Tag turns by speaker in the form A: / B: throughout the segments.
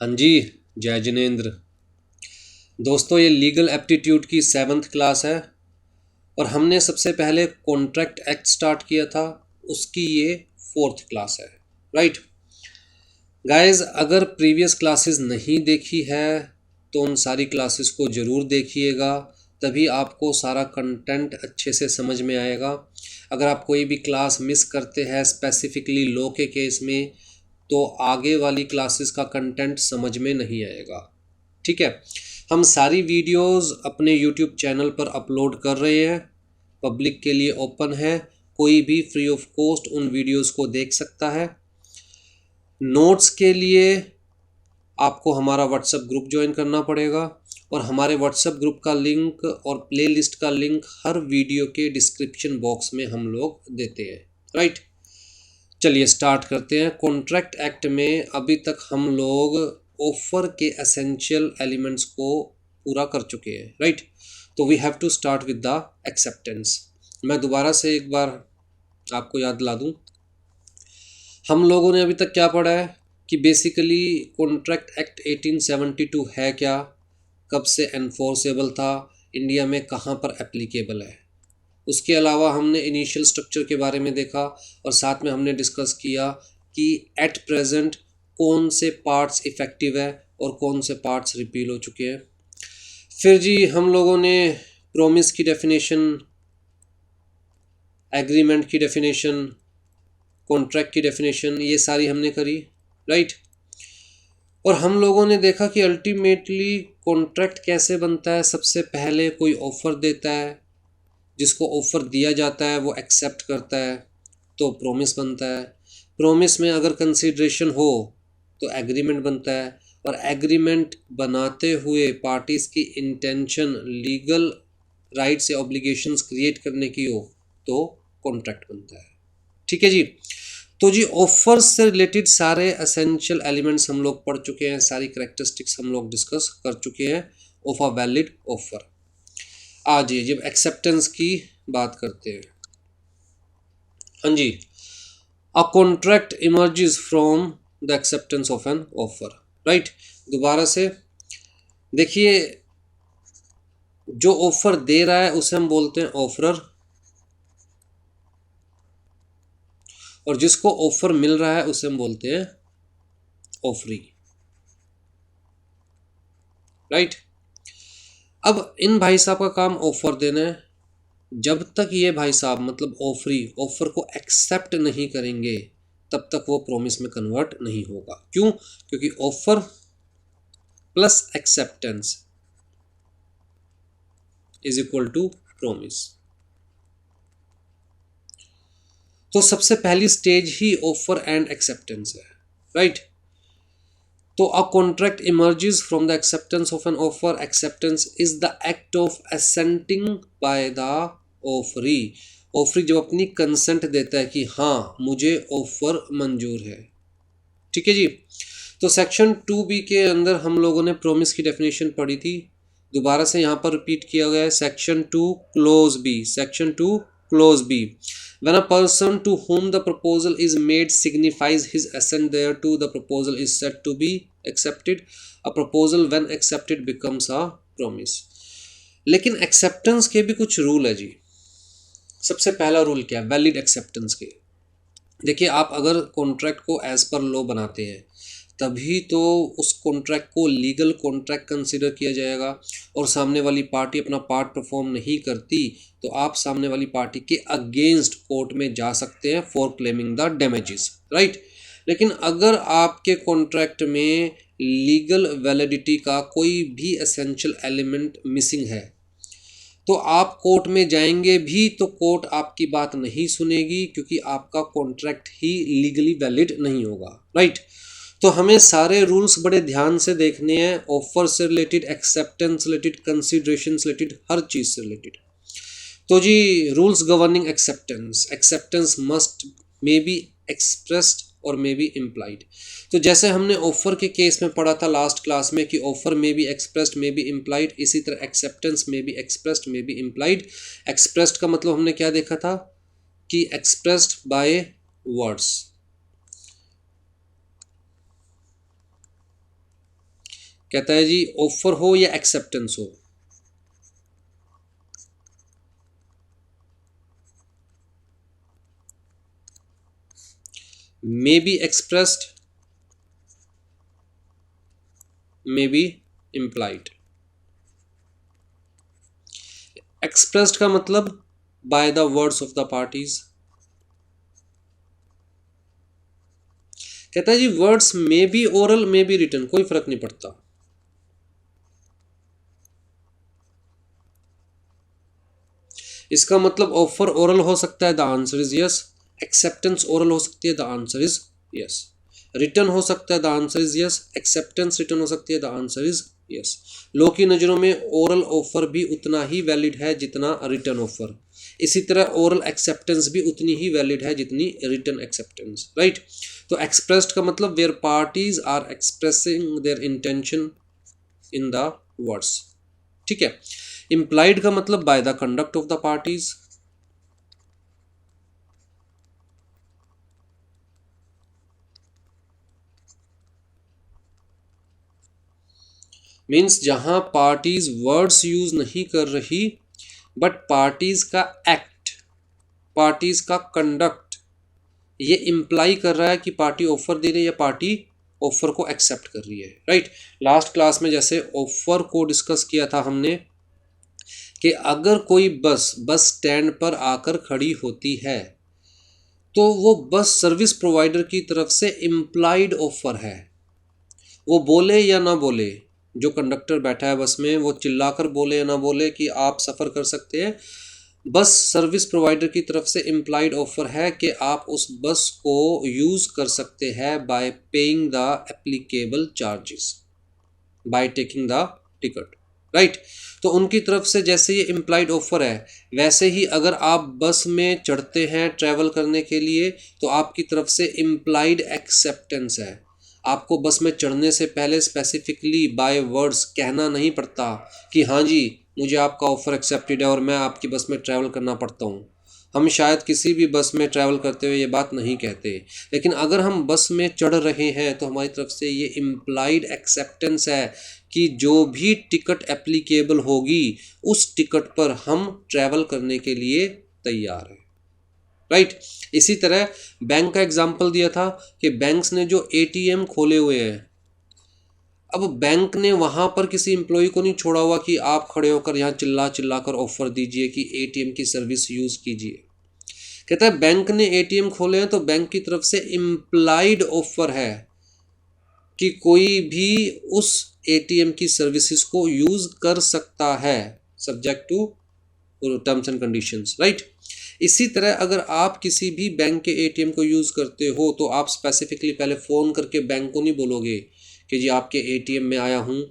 A: हाँ जी। जय जिनेंद्र। दोस्तों, ये लीगल एप्टीट्यूड की 7th क्लास है और हमने सबसे पहले कॉन्ट्रैक्ट एक्ट स्टार्ट किया था। उसकी ये 4th क्लास है। राइट गाइस, अगर प्रीवियस क्लासेस नहीं देखी है तो उन सारी क्लासेस को ज़रूर देखिएगा, तभी आपको सारा कंटेंट अच्छे से समझ में आएगा। अगर आप कोई भी क्लास मिस करते हैं स्पेसिफिकली लॉ के केस में, तो आगे वाली क्लासेस का कंटेंट समझ में नहीं आएगा। ठीक है, हम सारी वीडियोस अपने यूट्यूब चैनल पर अपलोड कर रहे हैं, पब्लिक के लिए ओपन है। कोई भी फ्री ऑफ कॉस्ट उन वीडियोस को देख सकता है। नोट्स के लिए आपको हमारा व्हाट्सएप ग्रुप ज्वाइन करना पड़ेगा और हमारे व्हाट्सएप ग्रुप का लिंक और प्लेलिस्ट का लिंक हर वीडियो के डिस्क्रिप्शन बॉक्स में हम लोग देते हैं। राइट, चलिए स्टार्ट करते हैं। कॉन्ट्रैक्ट एक्ट में अभी तक हम लोग ऑफर के एसेंशियल एलिमेंट्स को पूरा कर चुके हैं। राइट, तो we have to start with the acceptance. मैं दोबारा से एक बार आपको याद दिला दूं, हम लोगों ने अभी तक क्या पढ़ा है कि बेसिकली कॉन्ट्रैक्ट एक्ट 1872 है क्या, कब से एनफोर्सेबल था, इंडिया में कहाँ पर एप्लीकेबल है। उसके अलावा हमने इनिशियल स्ट्रक्चर के बारे में देखा और साथ में हमने डिस्कस किया कि एट प्रेजेंट कौन से पार्ट्स इफ़ेक्टिव है और कौन से पार्ट्स रिपील हो चुके हैं। फिर जी हम लोगों ने प्रोमिस की डेफिनेशन, एग्रीमेंट की डेफिनेशन, कॉन्ट्रैक्ट की डेफिनेशन, ये सारी हमने करी। राइट, और हम लोगों ने देखा कि अल्टीमेटली कॉन्ट्रैक्ट कैसे बनता है। सबसे पहले कोई ऑफ़र देता है, जिसको ऑफ़र दिया जाता है वो एक्सेप्ट करता है तो प्रोमिस बनता है। प्रोमिस में अगर कंसीडरेशन हो तो एग्रीमेंट बनता है, और एग्रीमेंट बनाते हुए पार्टीज़ की इंटेंशन लीगल राइट्स या ऑब्लिगेशंस क्रिएट करने की हो तो कॉन्ट्रैक्ट बनता है। ठीक है जी। तो जी ऑफर से रिलेटेड सारे एसेंशियल एलिमेंट्स हम लोग पढ़ चुके हैं, सारी करेक्टरिस्टिक्स हम लोग डिस्कस कर चुके हैं ऑफ अ वैलिड ऑफर। आज ये जब एक्सेप्टेंस की बात करते हैं, हाँ जी, a contract emerges from the acceptance of an offer. Right, दोबारा से देखिए, जो ऑफर दे रहा है उसे हम बोलते हैं ऑफरर, और जिसको ऑफर मिल रहा है उसे हम बोलते हैं ऑफरी। राइट, अब इन भाई साहब का काम ऑफर देना है। जब तक ये भाई साहब मतलब ऑफरी ऑफर को एक्सेप्ट नहीं करेंगे तब तक वो प्रॉमिस में कन्वर्ट नहीं होगा। क्यों? क्योंकि offer plus acceptance is equal to promise. तो सबसे पहली स्टेज ही ऑफर एंड एक्सेप्टेंस है। राइट, तो a contract emerges from the acceptance of an offer. Acceptance is the act of assenting by the offeree. Offeree जब अपनी consent देता है कि हाँ मुझे ऑफर मंजूर है। ठीक है जी। तो सेक्शन 2B के अंदर हम लोगों ने प्रोमिस की डेफिनेशन पढ़ी थी, दोबारा से यहाँ पर रिपीट किया गया है। Section 2 clause B, section 2 clause B, when a person to whom the proposal is made signifies his assent thereto, the proposal is said to be accepted. A proposal when accepted becomes a promise. लेकिन acceptance के भी कुछ rule है जी। सबसे पहला rule क्या है valid acceptance के? देखिए, आप अगर कॉन्ट्रैक्ट को एज पर लॉ बनाते हैं तभी तो उस कॉन्ट्रैक्ट को लीगल कॉन्ट्रैक्ट कंसिडर किया जाएगा, और सामने वाली पार्टी अपना पार्ट परफॉर्म नहीं करती तो आप सामने वाली पार्टी के अगेंस्ट कोर्ट में जा सकते हैं for claiming the damages. Right, लेकिन अगर आपके कॉन्ट्रैक्ट में लीगल वैलिडिटी का कोई भी एसेंशियल एलिमेंट मिसिंग है तो आप कोर्ट में जाएंगे भी तो कोर्ट आपकी बात नहीं सुनेगी, क्योंकि आपका कॉन्ट्रैक्ट ही लीगली वैलिड नहीं होगा। राइट, तो हमें सारे रूल्स बड़े ध्यान से देखने हैं, ऑफर से रिलेटेड, एक्सेप्टेंस रिलेटेड, कंसिडरेशन से रिलेटेड, हर चीज़ से रिलेटेड। तो जी rules governing acceptance, acceptance must may be expressed और मे बी इम्प्लाइड। तो जैसे हमने ऑफर के केस में पढ़ा था लास्ट क्लास में कि offer may be expressed may be implied, इसी तरह acceptance may be expressed may be implied. Expressed का मतलब हमने क्या देखा था कि एक्सप्रेस्ड बाय वर्ड्स, कहता है जी ऑफर हो या एक्सेप्टेंस हो, may be expressed may be implied. Expressed का मतलब by the words of the parties. कहता है जी words may be oral may be written, कोई फर्क नहीं पड़ता। इसका मतलब ऑफर ओरल हो सकता है, the answer is yes. Acceptance oral हो सकती है, the answer is yes. Return हो सकता है, the answer is yes. Acceptance return हो सकती है, द आंसर इज यस। लोग की नज़रों में ओरल ऑफर भी उतना ही वैलिड है जितना रिटर्न ऑफर। इसी तरह ओरल एक्सेप्टेंस भी उतनी ही वैलिड है जितनी रिटर्न एक्सेप्टेंस, राइट। तो एक्सप्रेस्ड का मतलब where parties are expressing their intention in the words, ठीक है। इम्प्लाइड का मतलब by the conduct of the parties. Means जहां पार्टीज वर्ड्स यूज नहीं कर रही बट पार्टीज का एक्ट, पार्टीज का कंडक्ट ये इम्प्लाई कर रहा है कि पार्टी ऑफर दे रही है या पार्टी ऑफर को एक्सेप्ट कर रही है, राइट। लास्ट क्लास में जैसे ऑफर को डिस्कस किया था हमने कि अगर कोई बस बस स्टैंड पर आकर खड़ी होती है तो वो बस सर्विस प्रोवाइडर की तरफ से इम्प्लाइड ऑफर है। वो बोले या ना बोले, जो कंडक्टर बैठा है बस में वो चिल्लाकर बोले या ना बोले कि आप सफ़र कर सकते हैं, बस सर्विस प्रोवाइडर की तरफ से इम्प्लाइड ऑफर है कि आप उस बस को यूज़ कर सकते हैं bye paying the applicable charges, by taking the ticket, right. तो उनकी तरफ से जैसे ये इम्प्लाइड ऑफर है, वैसे ही अगर आप बस में चढ़ते हैं ट्रैवल करने के लिए तो आपकी तरफ से इम्प्लाइड एक्सेप्टेंस है। आपको बस में चढ़ने से पहले स्पेसिफिकली बाय वर्ड्स कहना नहीं पड़ता कि हाँ जी मुझे आपका ऑफ़र एक्सेप्टेड है और मैं आपकी बस में ट्रैवल करना पड़ता हूँ। हम शायद किसी भी बस में ट्रैवल करते हुए ये बात नहीं कहते, लेकिन अगर हम बस में चढ़ रहे हैं तो हमारी तरफ से ये इम्प्लाइड एक्सेप्टेंस है कि जो भी टिकट एप्लीकेबल होगी उस टिकट पर हम ट्रैवल करने के लिए तैयार हैं, राइट। इसी तरह बैंक का एग्जाम्पल दिया था कि बैंक्स ने जो एटीएम खोले हुए हैं, अब बैंक ने वहाँ पर किसी एम्प्लॉय को नहीं छोड़ा हुआ कि आप खड़े होकर यहाँ चिल्ला चिल्ला कर ऑफर दीजिए कि एटीएम की सर्विस यूज़ कीजिए। कहता है बैंक ने एटीएम खोले हैं तो बैंक की तरफ से इम्प्लाइड ऑफर है कि कोई भी उस एटीएम की सर्विसेज को यूज़ कर सकता है subject to terms and conditions, right. इसी तरह अगर आप किसी भी बैंक के एटीएम को यूज़ करते हो तो आप स्पेसिफिकली पहले फ़ोन करके बैंक को नहीं बोलोगे कि जी आपके एटीएम में आया हूँ,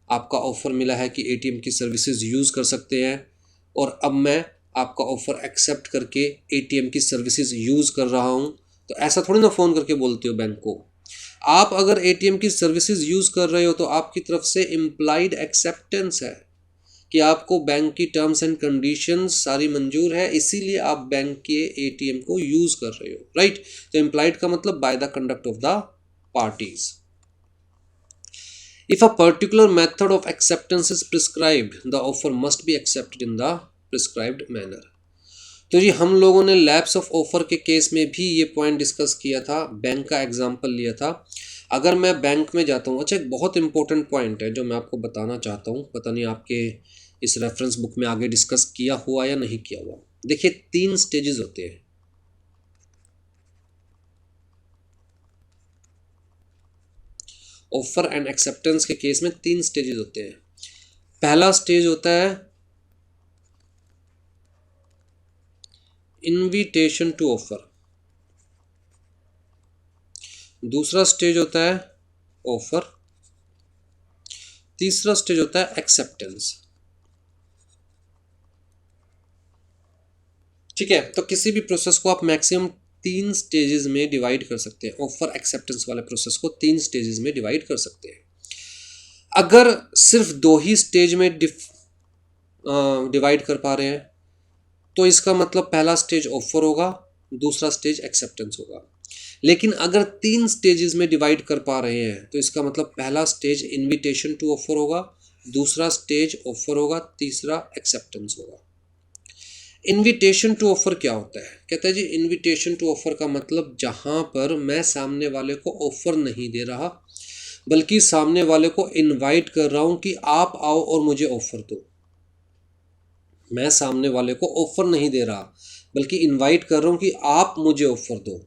A: आपका ऑफ़र मिला है कि एटीएम की सर्विसेज यूज़ कर सकते हैं और अब मैं आपका ऑफ़र एक्सेप्ट करके एटीएम की सर्विसेज यूज़ कर रहा हूँ। तो ऐसा थोड़ी ना फ़ोन करके बोलते हो बैंक को। आप अगर एटीएम की सर्विसेज यूज़ कर रहे हो तो आपकी तरफ से इम्प्लाइड एक्सेप्टेंस है कि आपको बैंक की टर्म्स एंड कंडीशंस सारी मंजूर है, इसीलिए आप बैंक के एटीएम को यूज़ कर रहे हो, राइट। तो इम्प्लाइड का मतलब by the conduct of the parties. If a particular method of acceptance is prescribed, the offer must be accepted in the prescribed manner. तो जी हम लोगों ने लैप्स ऑफ ऑफर के केस में भी ये पॉइंट डिस्कस किया था, बैंक का एग्जांपल लिया था। अगर मैं बैंक में जाता हूँ, अच्छा एक बहुत इंपॉर्टेंट पॉइंट है जो मैं आपको बताना चाहता हूँ, पता नहीं आपके इस रेफरेंस बुक में आगे डिस्कस किया हुआ या नहीं किया हुआ। देखिए 3 स्टेजेस होते हैं। ऑफर एंड एक्सेप्टेंस के केस में 3 स्टेजेस होते हैं। पहला स्टेज होता है इनविटेशन टू ऑफर, दूसरा स्टेज होता है ऑफर, तीसरा स्टेज होता है एक्सेप्टेंस, ठीक है। तो किसी भी प्रोसेस को आप मैक्सिमम 3 स्टेजेस में डिवाइड कर सकते हैं। ऑफर एक्सेप्टेंस वाले प्रोसेस को 3 स्टेजेस में डिवाइड कर सकते हैं। अगर सिर्फ 2 ही स्टेज में डिवाइड कर पा रहे हैं तो इसका मतलब पहला स्टेज ऑफर होगा, दूसरा स्टेज एक्सेप्टेंस होगा। लेकिन अगर 3 स्टेजेस में डिवाइड कर पा रहे हैं तो इसका मतलब पहला स्टेज इनविटेशन टू ऑफर होगा, दूसरा स्टेज ऑफर होगा, तीसरा एक्सेप्टेंस होगा। इनविटेशन टू ऑफर क्या होता है? कहता है जी इनविटेशन टू ऑफर का मतलब जहां पर मैं सामने वाले को ऑफर नहीं दे रहा बल्कि सामने वाले को इनवाइट कर रहा हूं कि आप आओ और मुझे ऑफर दो। मैं सामने वाले को ऑफर नहीं दे रहा बल्कि इनवाइट कर रहा हूं कि आप मुझे ऑफर दो,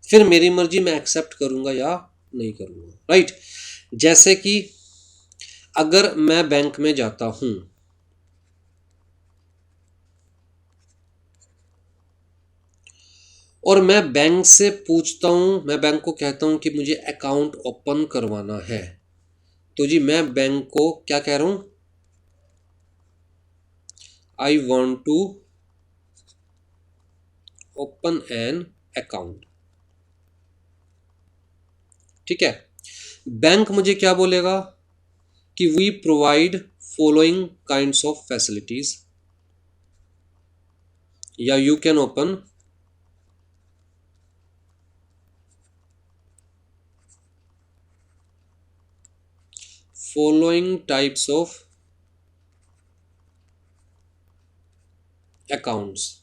A: फिर मेरी मर्जी मैं एक्सेप्ट करूंगा या नहीं करूंगा। राइट। जैसे कि अगर मैं बैंक में जाता हूं और मैं बैंक से पूछता हूं, मैं बैंक को कहता हूं कि मुझे अकाउंट ओपन करवाना है, तो जी मैं बैंक को क्या कह रहा हूं? I want to open an account. ठीक है। बैंक मुझे क्या बोलेगा कि we provide following kinds of facilities, या you can open following types of accounts.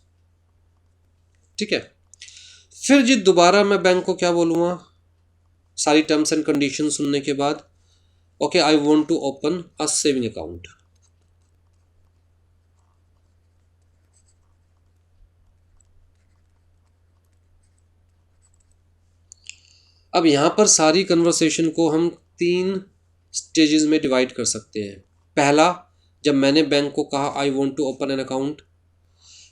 A: ठीक है। फिर जी दोबारा मैं बैंक को क्या बोलूंगा सारी टर्म्स एंड कंडीशन सुनने के बाद? Okay, I want to open a saving account. अब यहां पर सारी कन्वर्सेशन को हम 3 स्टेजेस में डिवाइड कर सकते हैं। पहला, जब मैंने बैंक को कहा I want to open an account,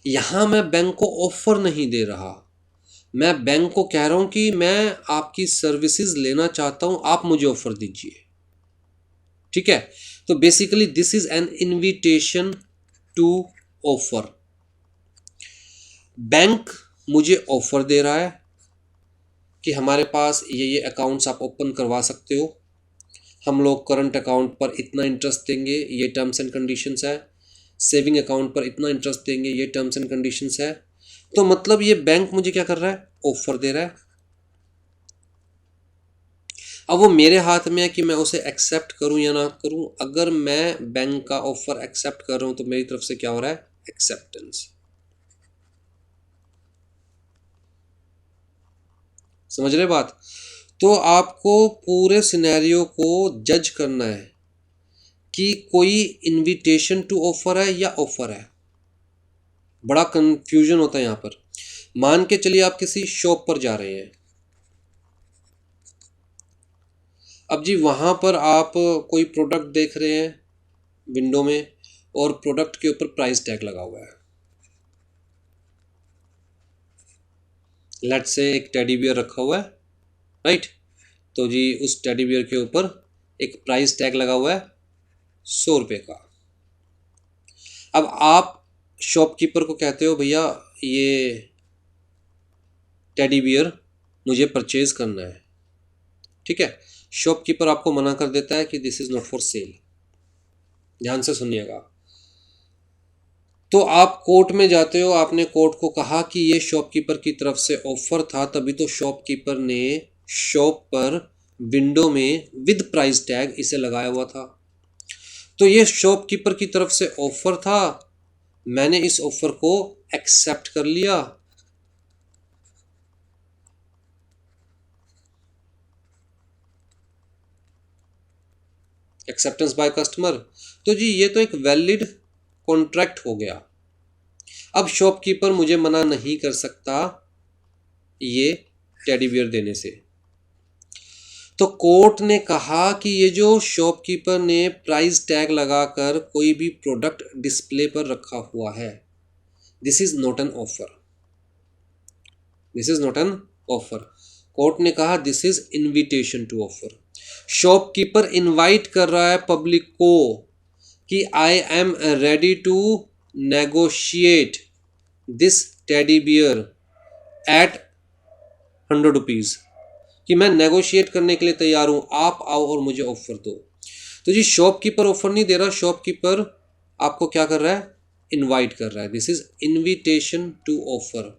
A: यहां मैं बैंक को ऑफर नहीं दे रहा, मैं बैंक को कह रहा हूं कि मैं आपकी सर्विसेज लेना चाहता हूं, आप मुझे ऑफर दीजिए। ठीक है। तो basically this is an invitation to offer. Bank मुझे ऑफर दे रहा है कि हमारे पास ये अकाउंट्स आप ओपन करवा सकते हो, हम लोग करंट अकाउंट पर इतना इंटरेस्ट देंगे, ये टर्म्स एंड कंडीशंस है, सेविंग अकाउंट पर इतना इंटरेस्ट देंगे, ये टर्म्स एंड कंडीशंस है। तो मतलब ये बैंक मुझे क्या कर रहा है? ऑफर दे रहा है। अब वो मेरे हाथ में है कि मैं उसे एक्सेप्ट करूं या ना करूं। अगर मैं बैंक का ऑफर एक्सेप्ट कर रहा हूं तो मेरी तरफ से क्या हो रहा है? एक्सेप्टेंस। समझ रहे बात? तो आपको पूरे सिनेरियो को जज करना है कि कोई इनविटेशन टू ऑफर है या ऑफर है। बड़ा कंफ्यूजन होता है यहां पर। मान के चलिए आप किसी शॉप पर जा रहे हैं, अब जी वहां पर आप कोई प्रोडक्ट देख रहे हैं विंडो में और प्रोडक्ट के ऊपर प्राइस टैग लगा हुआ है। लेट से एक टेडी बियर रखा हुआ है, राइट। तो जी उस टेडी बियर के ऊपर एक प्राइस टैग लगा हुआ है 100 रुपये का। अब आप शॉपकीपर को कहते हो भैया ये टेडी बियर मुझे परचेज करना है। ठीक है। शॉपकीपर आपको मना कर देता है कि this is not for sale. ध्यान से सुनिएगा। तो आप कोर्ट में जाते हो, आपने कोर्ट को कहा कि ये शॉपकीपर की तरफ से ऑफर था, तभी तो शॉपकीपर ने शॉप पर विंडो में विद प्राइस टैग इसे लगाया हुआ था। तो ये शॉपकीपर की तरफ से ऑफर था, मैंने इस ऑफर को एक्सेप्ट कर लिया। Acceptance by customer. तो जी ये तो एक वैलिड कॉन्ट्रैक्ट हो गया। अब शॉपकीपर मुझे मना नहीं कर सकता ये टेडी बियर देने से। तो कोर्ट ने कहा कि ये जो शॉपकीपर ने प्राइस टैग लगाकर कोई भी प्रोडक्ट डिस्प्ले पर रखा हुआ है, this is not an offer. This is not an offer. Court ने कहा this is invitation to offer. Shopkeeper invite कर रहा है पब्लिक को कि I am ready to negotiate this teddy bear at 100 rupees, कि मैं नेगोशिएट करने के लिए तैयार हूं, आप आओ और मुझे ऑफर दो। तो जी शॉपकीपर ऑफर नहीं दे रहा, शॉपकीपर आपको क्या कर रहा है? इनवाइट कर रहा है, this is invitation to offer.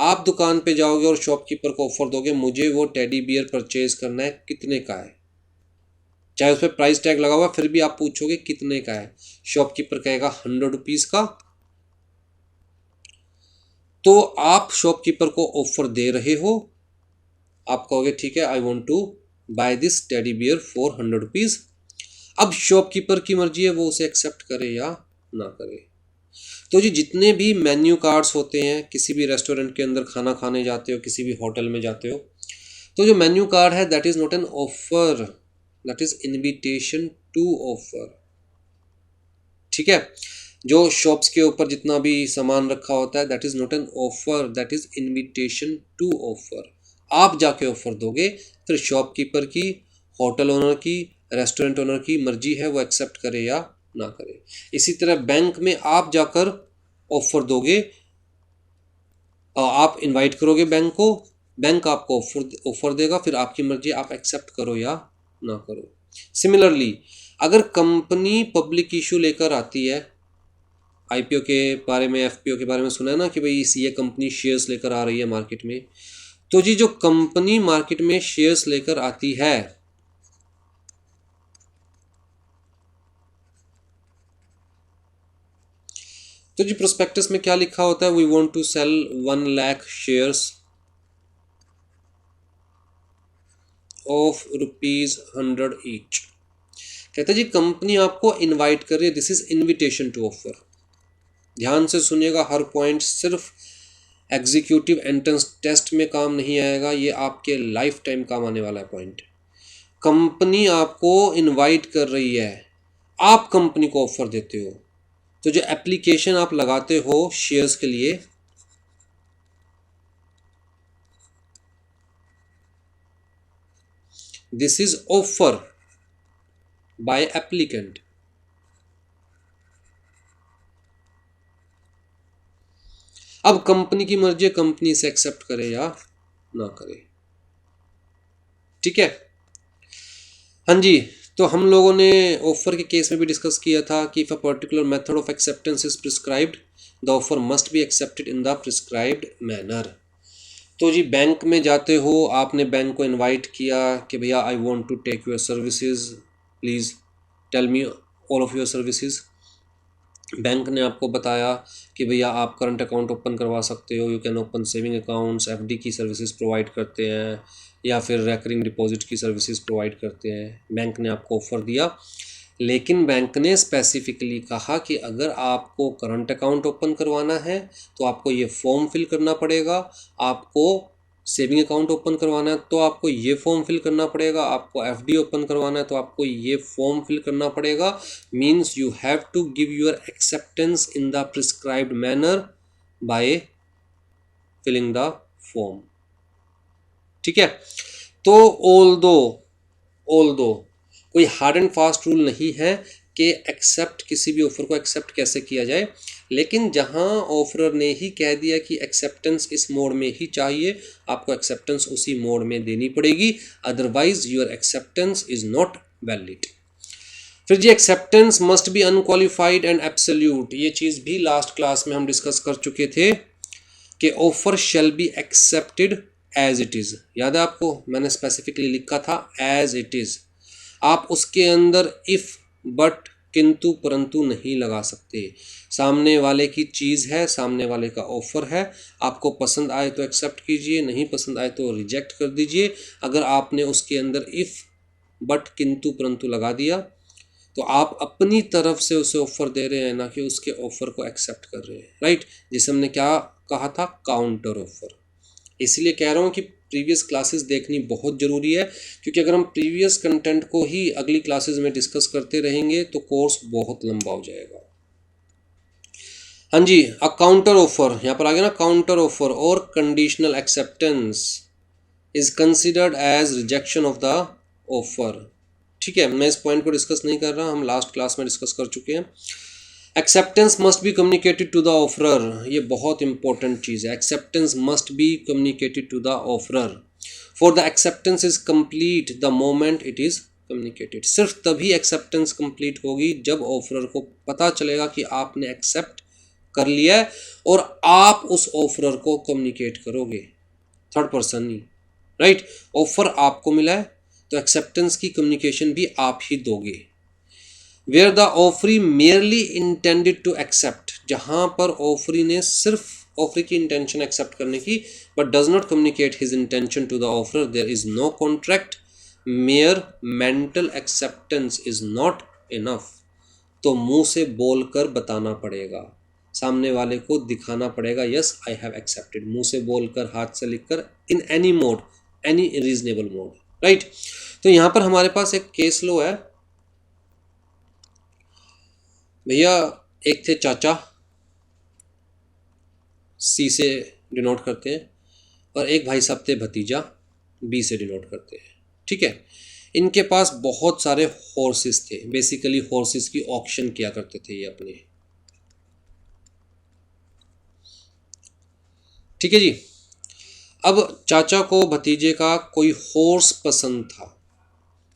A: आप दुकान पे जाओगे और शॉपकीपर को ऑफर दोगे, मुझे वो टेडी बियर परचेज करना है, कितने का है, चाहे उस पर प्राइस टैग लगा हुआ फिर भी आप पूछोगे कितने का है, शॉपकीपर कहेगा 100 रुपीज का, तो आप शॉपकीपर को ऑफर दे रहे हो, आप कहोगे ठीक है I want to buy this teddy bear for 100 rupees. अब शॉपकीपर की मर्जी है वो उसे एक्सेप्ट करे या ना करे। तो जी जितने भी मेन्यू कार्ड्स होते हैं, किसी भी रेस्टोरेंट के अंदर खाना खाने जाते हो, किसी भी होटल में जाते हो, तो जो मेन्यू कार्ड है that is not an offer, that is invitation to offer. ठीक है, जो शॉप्स के ऊपर जितना भी सामान रखा होता है that is not an offer, that is invitation to offer. आप जाके ऑफर दोगे, फिर शॉपकीपर की, होटल ओनर की, रेस्टोरेंट ओनर की मर्जी है वो एक्सेप्ट करे या ना करे। इसी तरह बैंक में आप जाकर ऑफर दोगे, आप इनवाइट करोगे बैंक को, बैंक आपको ऑफर देगा, फिर आपकी मर्जी आप एक्सेप्ट करो या ना करो। सिमिलरली अगर कंपनी पब्लिक इशू लेकर आती है, आईपीओ के बारे में, एफपीओ के बारे में सुना है ना कि भाई ये कंपनी शेयर्स लेकर आ रही है मार्केट में, तो जी जो कंपनी मार्केट में शेयर्स लेकर आती है, तो जी प्रोस्पेक्टस में क्या लिखा होता है, we want to sell 1 lakh shares of ₹100 each. कहते हैं जी कंपनी आपको इनवाइट कर रही है, this is invitation to offer. ध्यान से सुनिएगा, हर पॉइंट सिर्फ एग्जीक्यूटिव एंट्रेंस टेस्ट में काम नहीं आएगा, ये आपके लाइफ टाइम काम आने वाला है पॉइंट। कंपनी आपको इनवाइट कर रही है, आप कंपनी को ऑफर देते हो, तो जो एप्लीकेशन आप लगाते हो शेयर्स के लिए, this is offer by applicant. अब कंपनी की मर्जी है कंपनी से एक्सेप्ट करे या ना करे। ठीक है, हाँ जी, तो हम लोगों ने ऑफर के केस में भी डिस्कस किया था कि if a particular method of acceptance is prescribed the offer must be accepted in the prescribed manner. तो जी बैंक में जाते हो, आपने बैंक को इनवाइट किया कि भैया I want to take your services, please tell me all of your services. Bank ने आपको बताया कि भैया आप करंट अकाउंट ओपन करवा सकते हो, you can open saving accounts, FD की सर्विसेज प्रोवाइड करते हैं, या फिर रेकरिंग डिपॉजिट की सर्विसेज प्रोवाइड करते हैं। बैंक ने आपको ऑफ़र दिया, लेकिन बैंक ने स्पेसिफिकली कहा कि अगर आपको करंट अकाउंट ओपन करवाना है तो आपको ये फॉर्म फिल करना पड़ेगा, आपको सेविंग अकाउंट ओपन करवाना है तो आपको ये फॉर्म फिल करना पड़ेगा, आपको एफडी ओपन करवाना है तो आपको ये फॉर्म फिल करना पड़ेगा। Means you have to give your acceptance in the prescribed manner by filling the form. ठीक है, तो ऑल दो कोई हार्ड एंड फास्ट रूल नहीं है कि एक्सेप्ट, किसी भी ऑफर को एक्सेप्ट कैसे किया जाए, लेकिन जहां ऑफरर ने ही कह दिया कि एक्सेप्टेंस इस मोड में ही चाहिए, आपको एक्सेप्टेंस उसी मोड में देनी पड़ेगी, otherwise your acceptance is not valid. फिर जी acceptance must be unqualified and absolute, ये चीज़ भी लास्ट क्लास में हम डिस्कस कर चुके थे कि offer shall be accepted as it is. याद है आपको, मैंने स्पेसिफिकली लिखा था एज इट इज़। आप उसके अंदर इफ़, बट, किंतु, परंतु नहीं लगा सकते। सामने वाले की चीज़ है, सामने वाले का ऑफ़र है, आपको पसंद आए तो एक्सेप्ट कीजिए, नहीं पसंद आए तो रिजेक्ट कर दीजिए। अगर आपने उसके अंदर इफ़, बट, किंतु, परंतु लगा दिया तो आप अपनी तरफ से उसे ऑफ़र दे रहे हैं, ना कि उसके ऑफ़र को एक्सेप्ट कर रहे हैं। राइट, जिसे हमने क्या कहा था, काउंटर ऑफ़र। इसलिए कह रहा हूँ कि प्रीवियस क्लासेस देखनी बहुत ज़रूरी है, क्योंकि अगर हम प्रीवियस कंटेंट को ही अगली क्लासेस में डिस्कस करते रहेंगे तो कोर्स बहुत लंबा हो जाएगा। हाँ जी, अ काउंटर ऑफर, यहाँ पर आ गया ना, काउंटर ऑफर और conditional acceptance is considered as rejection of the offer. ठीक है, मैं इस पॉइंट को डिस्कस नहीं कर रहा, हम लास्ट क्लास में डिस्कस कर चुके हैं। Acceptance must be communicated to the offeror, ये बहुत इंपॉर्टेंट चीज़ है। Acceptance must be communicated to the offeror, for the acceptance is complete the moment it is communicated. सिर्फ तभी एक्सेप्टेंस कंप्लीट होगी जब ऑफरर को पता चलेगा कि आपने एक्सेप्ट कर लिया है और आप उस ऑफरर को कम्युनिकेट करोगे, थर्ड पर्सन ही, राइट। ऑफर आपको मिला है तो एक्सेप्टेंस की कम्युनिकेशन भी आप ही दोगे। Where the offeree merely intended to accept, जहां पर ऑफरी ने सिर्फ ऑफरी की इंटेंशन एक्सेप्ट करने की, but does not communicate his intention to the offer, there is no contract, mere mental acceptance is not enough. तो मुंह से बोलकर बताना पड़ेगा, सामने वाले को दिखाना पड़ेगा, यस आई हैव एक्सेप्टेड, मुंह से बोलकर, हाथ से लिखकर, in any mode, any reasonable mode, right. तो यहां पर हमारे पास एक केस लो है भैया, एक थे चाचा, सी से डिनोट करते हैं, और एक भाई साहब थे भतीजा, बी से डिनोट करते हैं, ठीक है। इनके पास बहुत सारे हॉर्सेस थे, बेसिकली हॉर्सेस की ऑक्शन किया करते थे ये अपने, ठीक है जी। अब चाचा को भतीजे का कोई हॉर्स पसंद था,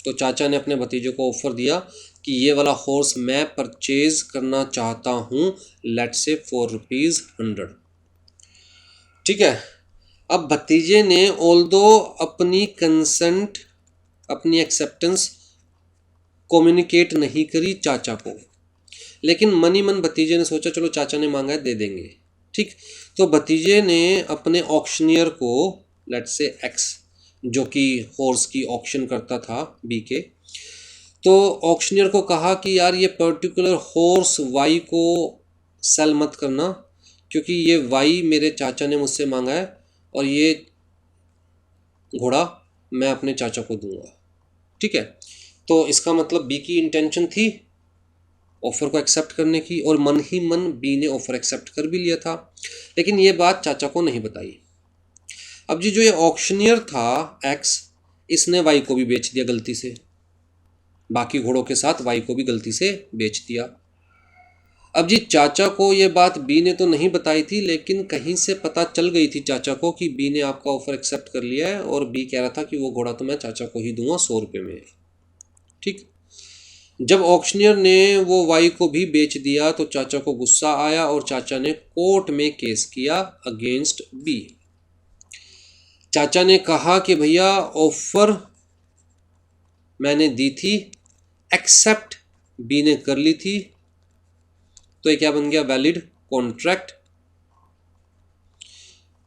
A: तो चाचा ने अपने भतीजे को ऑफर दिया कि ये वाला हॉर्स मैं परचेज करना चाहता हूँ, लेट्स से ₹400, ठीक है। अब भतीजे ने ऑल्दो अपनी कंसेंट, अपनी एक्सेप्टेंस कम्युनिकेट नहीं करी चाचा को, लेकिन मनी मन भतीजे ने सोचा चलो चाचा ने मांगा है दे देंगे, ठीक। तो भतीजे ने अपने ऑक्शनियर को, लेट्स से एक्स, जो कि हॉर्स की ऑक्शन करता था बी के, तो ऑक्शनियर को कहा कि यार ये पर्टिकुलर हॉर्स वाई को सेल मत करना, क्योंकि ये वाई मेरे चाचा ने मुझसे मांगा है और ये घोड़ा मैं अपने चाचा को दूंगा, ठीक है। तो इसका मतलब बी की इंटेंशन थी ऑफर को एक्सेप्ट करने की, और मन ही मन बी ने ऑफर एक्सेप्ट कर भी लिया था, लेकिन ये बात चाचा को नहीं बताई। अब जी जो ये ऑक्शनियर था एक्स, इसने वाई को भी बेच दिया गलती से, बाकी घोड़ों के साथ वाई को भी गलती से बेच दिया। अब जी चाचा को ये बात बी ने तो नहीं बताई थी, लेकिन कहीं से पता चल गई थी चाचा को कि बी ने आपका ऑफर एक्सेप्ट कर लिया है, और बी कह रहा था कि वो घोड़ा तो मैं चाचा को ही दूंगा ₹100 में, ठीक। जब ऑक्शनियर ने वो वाई को भी बेच दिया तो चाचा को गुस्सा आया और चाचा ने कोर्ट में केस किया अगेंस्ट बी। चाचा ने कहा कि भैया ऑफर मैंने दी थी, एक्सेप्ट बी ने कर ली थी, तो ये क्या बन गया, वैलिड कॉन्ट्रैक्ट।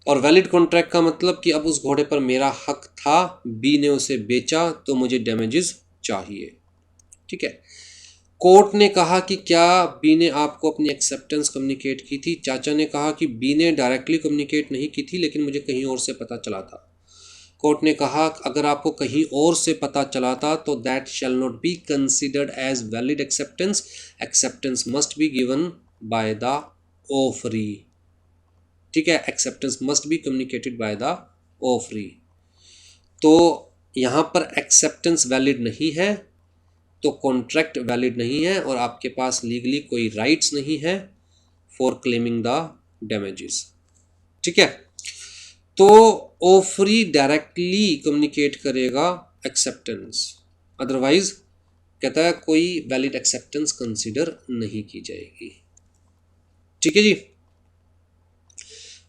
A: और वैलिड कॉन्ट्रैक्ट का मतलब कि अब उस घोड़े पर मेरा हक था, बी ने उसे बेचा तो मुझे डैमेजेस चाहिए, ठीक है। कोर्ट ने कहा कि क्या बी ने आपको अपनी एक्सेप्टेंस कम्युनिकेट की थी। चाचा ने कहा कि बी ने डायरेक्टली कम्युनिकेट नहीं की थी, लेकिन मुझे कहीं और से पता चला था। कोर्ट ने कहा अगर आपको कहीं और से पता चला था तो that shall not be considered as valid acceptance, acceptance must be given by the offeree, ठीक है। Acceptance must be communicated by the offeree. तो यहाँ पर एक्सेप्टेंस वैलिड नहीं है तो कॉन्ट्रैक्ट वैलिड नहीं है, और आपके पास लीगली कोई राइट्स नहीं है फॉर क्लेमिंग द डैमेजेस, ठीक है। तो ऑफरी डायरेक्टली कम्युनिकेट करेगा एक्सेप्टेंस, अदरवाइज कहता है कोई वैलिड एक्सेप्टेंस कंसीडर नहीं की जाएगी, ठीक है जी।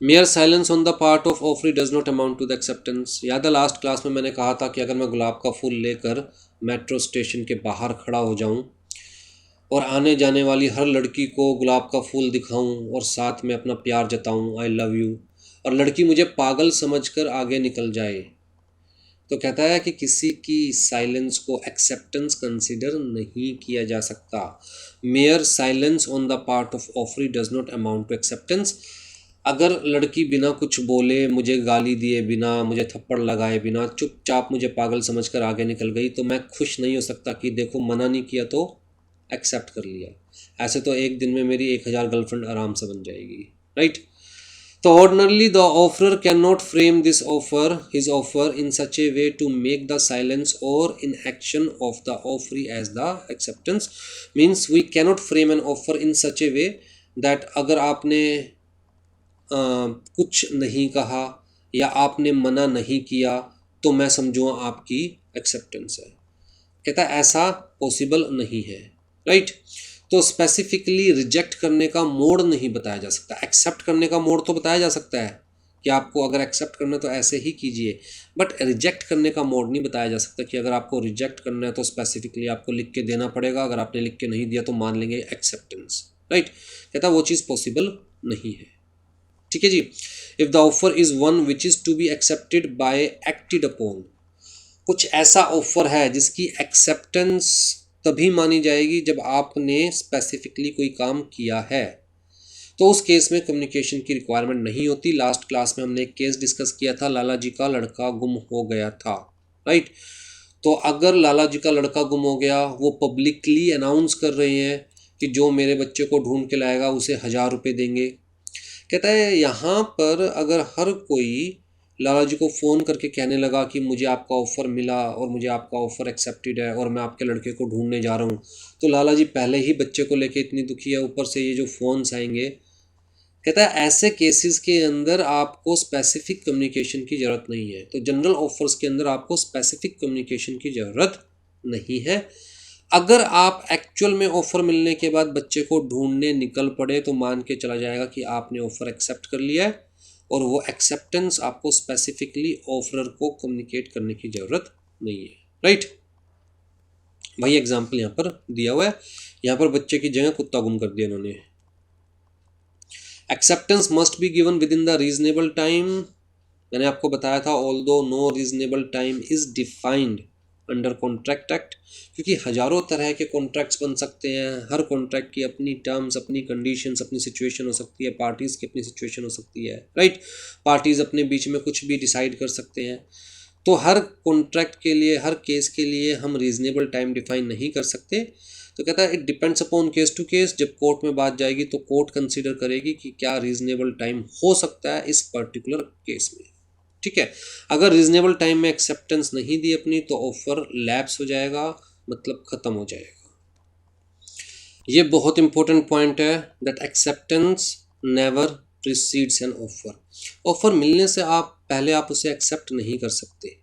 A: Mere silence on the part of offeree does not amount to the acceptance. याद है लास्ट क्लास में मैंने कहा था कि अगर मैं गुलाब का फूल लेकर मेट्रो स्टेशन के बाहर खड़ा हो जाऊं और आने जाने वाली हर लड़की को गुलाब का फूल दिखाऊं और साथ में अपना प्यार जताऊं, आई लव यू, और लड़की मुझे पागल समझकर आगे निकल जाए, तो कहता है कि किसी की साइलेंस को एक्सेप्टेंस कंसीडर नहीं किया जा सकता। Mere silence on the part of offeree does not amount to acceptance. अगर लड़की बिना कुछ बोले, मुझे गाली दिए बिना, मुझे थप्पड़ लगाए बिना चुपचाप मुझे पागल समझकर आगे निकल गई, तो मैं खुश नहीं हो सकता कि देखो मना नहीं किया तो एक्सेप्ट कर लिया। ऐसे तो एक दिन में मेरी 1000 गर्लफ्रेंड आराम से बन जाएगी, राइट। तो ordinarily the offeror can not frame this offer, his offer in such a way to make the silence और inaction of the offeree as the acceptance. Means we cannot frame an offer in such a way that अगर आपने कुछ नहीं कहा या आपने मना नहीं किया तो मैं समझूँगा आपकी एक्सेप्टेंस है। कहता है ऐसा पॉसिबल नहीं है, राइट। तो स्पेसिफिकली रिजेक्ट करने का मोड नहीं बताया जा सकता। एक्सेप्ट करने का मोड तो बताया जा सकता है कि आपको अगर एक्सेप्ट करना है तो ऐसे ही कीजिए, बट रिजेक्ट करने का मोड नहीं बताया जा सकता कि अगर आपको रिजेक्ट करना है तो स्पेसिफिकली आपको लिख के देना पड़ेगा, अगर आपने लिख के नहीं दिया तो मान लेंगे एक्सेप्टेंस, राइट। कहता है वो चीज़ पॉसिबल नहीं है, ठीक है जी। If the offer is one which is to be accepted by acted upon, कुछ ऐसा ऑफर है जिसकी एक्सेप्टेंस तभी मानी जाएगी जब आपने स्पेसिफिकली कोई काम किया है, तो उस केस में कम्युनिकेशन की रिक्वायरमेंट नहीं होती। लास्ट क्लास में हमने एक केस डिस्कस किया था, लाला जी का लड़का गुम हो गया था, राइट। तो अगर लाला जी का लड़का गुम हो गया, वो पब्लिकली अनाउंस कर रहे हैं कि जो मेरे बच्चे को ढूंढ के लाएगा उसे 1000 रुपये देंगे। कहता है यहाँ पर अगर हर कोई लाला जी को फ़ोन करके कहने लगा कि मुझे आपका ऑफ़र मिला और मुझे आपका ऑफ़र एक्सेप्टेड है और मैं आपके लड़के को ढूंढने जा रहा हूँ, तो लाला जी पहले ही बच्चे को लेके इतनी दुखी है, ऊपर से ये जो फ़ोन्स आएंगे। कहता है ऐसे केसेस के अंदर आपको स्पेसिफिक कम्युनिकेशन की ज़रूरत नहीं है। तो जनरल ऑफर्स के अंदर आपको स्पेसिफिक कम्युनिकेशन की ज़रूरत नहीं है। अगर आप एक्चुअल में ऑफ़र मिलने के बाद बच्चे को ढूंढने निकल पड़े तो मान के चला जाएगा कि आपने ऑफ़र एक्सेप्ट कर लिया है, और वो एक्सेप्टेंस आपको स्पेसिफिकली ऑफरर को कम्युनिकेट करने की ज़रूरत नहीं है, राइट। वही एग्जाम्पल यहाँ पर दिया हुआ है, यहाँ पर बच्चे की जगह कुत्ता गुम कर दिया इन्होंने। Acceptance must be given within the reasonable time, मैंने आपको बताया था, although no reasonable time is defined under contract act, क्योंकि हजारों तरह के कॉन्ट्रैक्ट्स बन सकते हैं, हर कॉन्ट्रैक्ट की अपनी टर्म्स, अपनी कंडीशंस, अपनी सिचुएशन हो सकती है, पार्टीज़ की अपनी सिचुएशन हो सकती है, राइट। पार्टीज़ अपने बीच में कुछ भी डिसाइड कर सकते हैं, तो हर कॉन्ट्रैक्ट के लिए, हर केस के लिए हम रीजनेबल टाइम डिफाइन नहीं कर सकते। तो कहता है it depends upon case to case, जब कोर्ट में बात जाएगी तो कोर्ट कंसीडर करेगी कि क्या रीजनेबल टाइम हो सकता है इस पर्टिकुलर केस में, ठीक है। अगर रीजनेबल टाइम में एक्सेप्टेंस नहीं दी अपनी तो ऑफर लैप्स हो जाएगा, मतलब ख़त्म हो जाएगा। ये बहुत इंपॉर्टेंट पॉइंट है, that acceptance never precedes an offer. Offer मिलने से पहले आप उसे एक्सेप्ट नहीं कर सकते।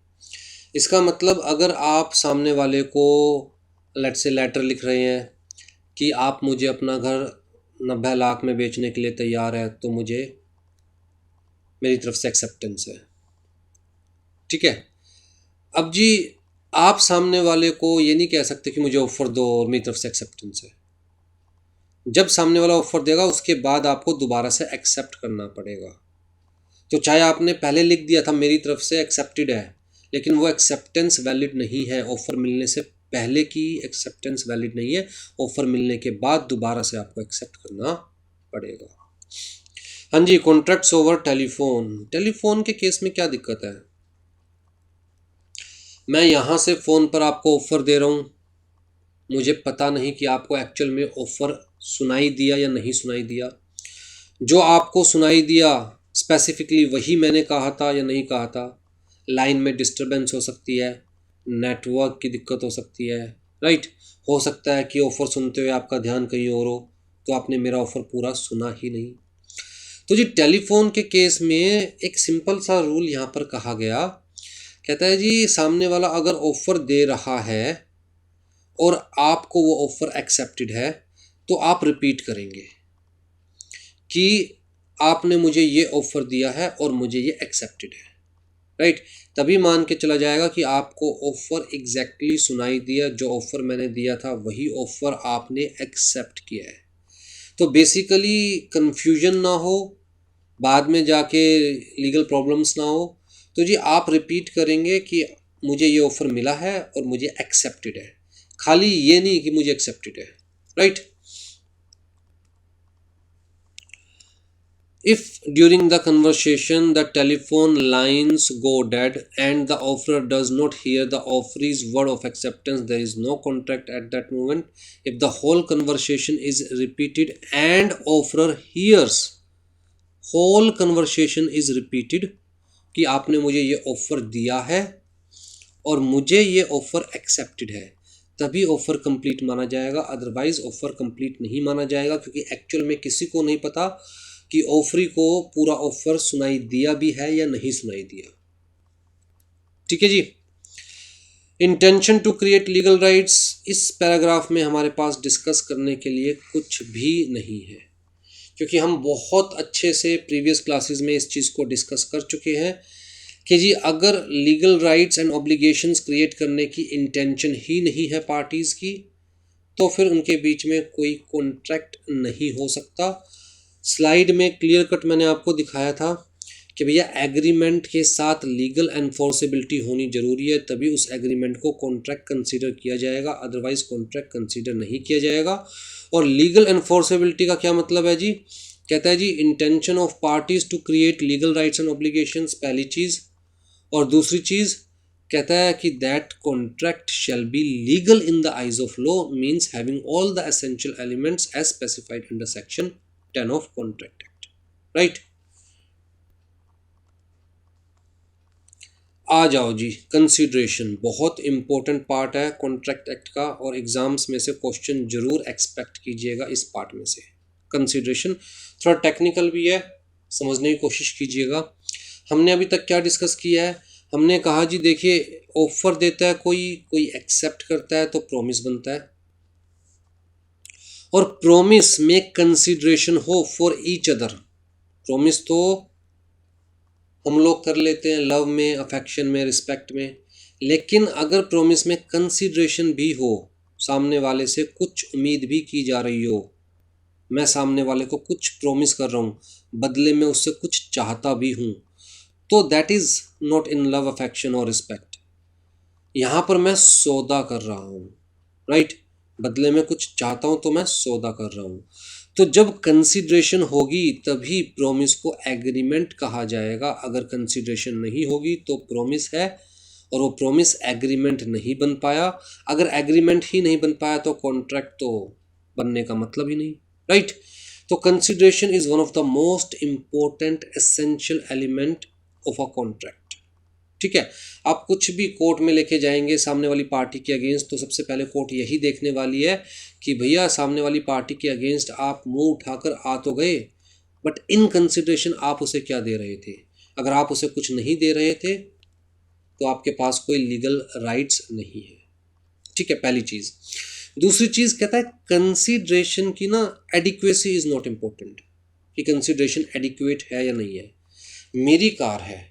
A: इसका मतलब अगर आप सामने वाले को लेट्स से लेटर लिख रहे हैं कि आप मुझे अपना घर 90 लाख में बेचने के लिए तैयार है, तो मुझे मेरी तरफ से एक्सेप्टेंस है, ठीक है। अब जी आप सामने वाले को ये नहीं कह सकते कि मुझे ऑफ़र दो और मेरी तरफ से एक्सेप्टेंस है। जब सामने वाला ऑफ़र देगा उसके बाद आपको दोबारा से एक्सेप्ट करना पड़ेगा। तो चाहे आपने पहले लिख दिया था मेरी तरफ से एक्सेप्टेड है, लेकिन वो एक्सेप्टेंस वैलिड नहीं है, ऑफ़र मिलने से पहले की एक्सेप्टेंस वैलिड नहीं है, ऑफ़र मिलने के बाद दोबारा से आपको एक्सेप्ट करना पड़ेगा। हाँ जी, कॉन्ट्रैक्ट्स ओवर टेलीफोन। टेलीफोन के केस में क्या दिक्कत है? मैं यहाँ से फ़ोन पर आपको ऑफ़र दे रहा हूँ, मुझे पता नहीं कि आपको एक्चुअल में ऑफ़र सुनाई दिया या नहीं सुनाई दिया। जो आपको सुनाई दिया स्पेसिफिकली वही मैंने कहा था या नहीं कहा था। लाइन में डिस्टरबेंस हो सकती है, नेटवर्क की दिक्कत हो सकती है, राइट। हो सकता है कि ऑफ़र सुनते हुए आपका ध्यान कहीं और हो, तो आपने मेरा ऑफ़र पूरा सुना ही नहीं। तो जी टेलीफोन के केस में एक सिंपल सा रूल यहाँ पर कहा गया, कहता है जी सामने वाला अगर ऑफ़र दे रहा है और आपको वो ऑफ़र एक्सेप्टेड है तो आप रिपीट करेंगे कि आपने मुझे ये ऑफ़र दिया है और मुझे ये एक्सेप्टेड है, राइट। तभी मान के चला जाएगा कि आपको ऑफ़र एग्जैक्टली सुनाई दिया, जो ऑफ़र मैंने दिया था वही ऑफ़र आपने एक्सेप्ट किया है। तो बेसिकली कन्फ्यूजन ना हो, बाद में जाके लीगल प्रॉब्लम्स ना हो, तो जी आप रिपीट करेंगे कि मुझे ये ऑफ़र मिला है और मुझे एक्सेप्टेड है, खाली ये नहीं कि मुझे एक्सेप्टेड है, right. If during the conversation the telephone lines go dead and the offerer does not hear the offeree's word of acceptance, there is no contract at that moment. If the whole conversation is repeated and offerer hears, whole conversation is repeated कि आपने मुझे ये offer दिया है और मुझे ये offer accepted है, तभी ऑफ़र कंप्लीट माना जाएगा, अदरवाइज़ ऑफ़र कंप्लीट नहीं माना जाएगा, क्योंकि एक्चुअल में किसी को नहीं पता कि ऑफरी को पूरा ऑफर सुनाई दिया भी है या नहीं सुनाई दिया, ठीक है जी। Intention to create legal rights, इस पैराग्राफ में हमारे पास डिस्कस करने के लिए कुछ भी नहीं है, क्योंकि हम बहुत अच्छे से प्रीवियस क्लासेस में इस चीज़ को डिस्कस कर चुके हैं कि जी अगर legal rights and obligations create करने की इंटेंशन ही नहीं है पार्टीज़ की, तो फिर उनके बीच में कोई कॉन्ट्रैक्ट नहीं हो सकता। स्लाइड में क्लियर कट मैंने आपको दिखाया था कि भैया एग्रीमेंट के साथ लीगल एनफोर्सेबिलिटी होनी ज़रूरी है, तभी उस एग्रीमेंट को कॉन्ट्रैक्ट कंसीडर किया जाएगा, अदरवाइज कॉन्ट्रैक्ट कंसीडर नहीं किया जाएगा। और लीगल एनफोर्सेबिलिटी का क्या मतलब है जी? कहता है जी intention of parties to create legal rights and obligations, पहली चीज़। और दूसरी चीज़ कहता है कि that contract shall be legal in the eyes of law, means having all the essential elements as specified under section 10 of contract act, right. आ जाओ जी, कंसीडरेशन बहुत इंपॉर्टेंट पार्ट है कॉन्ट्रैक्ट एक्ट का, और एग्जाम्स में से क्वेश्चन जरूर एक्सपेक्ट कीजिएगा इस पार्ट में से। कंसीडरेशन थोड़ा टेक्निकल भी है, समझने की कोशिश कीजिएगा। हमने अभी तक क्या डिस्कस किया है? हमने कहा जी देखिए, ऑफर देता है कोई, कोई एक्सेप्ट करता है तो प्रॉमिस बनता है, और प्रॉमिस में कंसीडरेशन हो फॉर ईच अदर। प्रॉमिस तो हम लोग कर लेते हैं लव में, अफेक्शन में, रिस्पेक्ट में, लेकिन अगर प्रॉमिस में कंसीडरेशन भी हो, सामने वाले से कुछ उम्मीद भी की जा रही हो, मैं सामने वाले को कुछ प्रॉमिस कर रहा हूँ, बदले में उससे कुछ चाहता भी हूँ, तो that is not in love, affection और रिस्पेक्ट। यहाँ पर मैं सौदा कर रहा हूँ, राइट। बदले में कुछ चाहता हूँ तो मैं सौदा कर रहा हूँ। तो जब कंसीडरेशन होगी तभी प्रॉमिस को एग्रीमेंट कहा जाएगा। अगर कंसीडरेशन नहीं होगी तो प्रॉमिस है, और वो प्रॉमिस एग्रीमेंट नहीं बन पाया। अगर एग्रीमेंट ही नहीं बन पाया तो कॉन्ट्रैक्ट तो बनने का मतलब ही नहीं, राइट। तो consideration is one of the most important essential element of a contract, ठीक है। आप कुछ भी कोर्ट में लेके जाएंगे सामने वाली पार्टी के अगेंस्ट, तो सबसे पहले कोर्ट यही देखने वाली है कि भैया सामने वाली पार्टी के अगेंस्ट आप मुंह उठाकर आ तो गए, बट इन कंसिडरेशन आप उसे क्या दे रहे थे। अगर आप उसे कुछ नहीं दे रहे थे तो आपके पास कोई लीगल राइट्स नहीं है, ठीक है, पहली चीज़। दूसरी चीज़ कहता है कंसिडरेशन की ना एडिक्वेसी इज़ नॉट इम्पोर्टेंट, कि कंसिडरेशन एडिक्वेट है या नहीं है। मेरी कार है,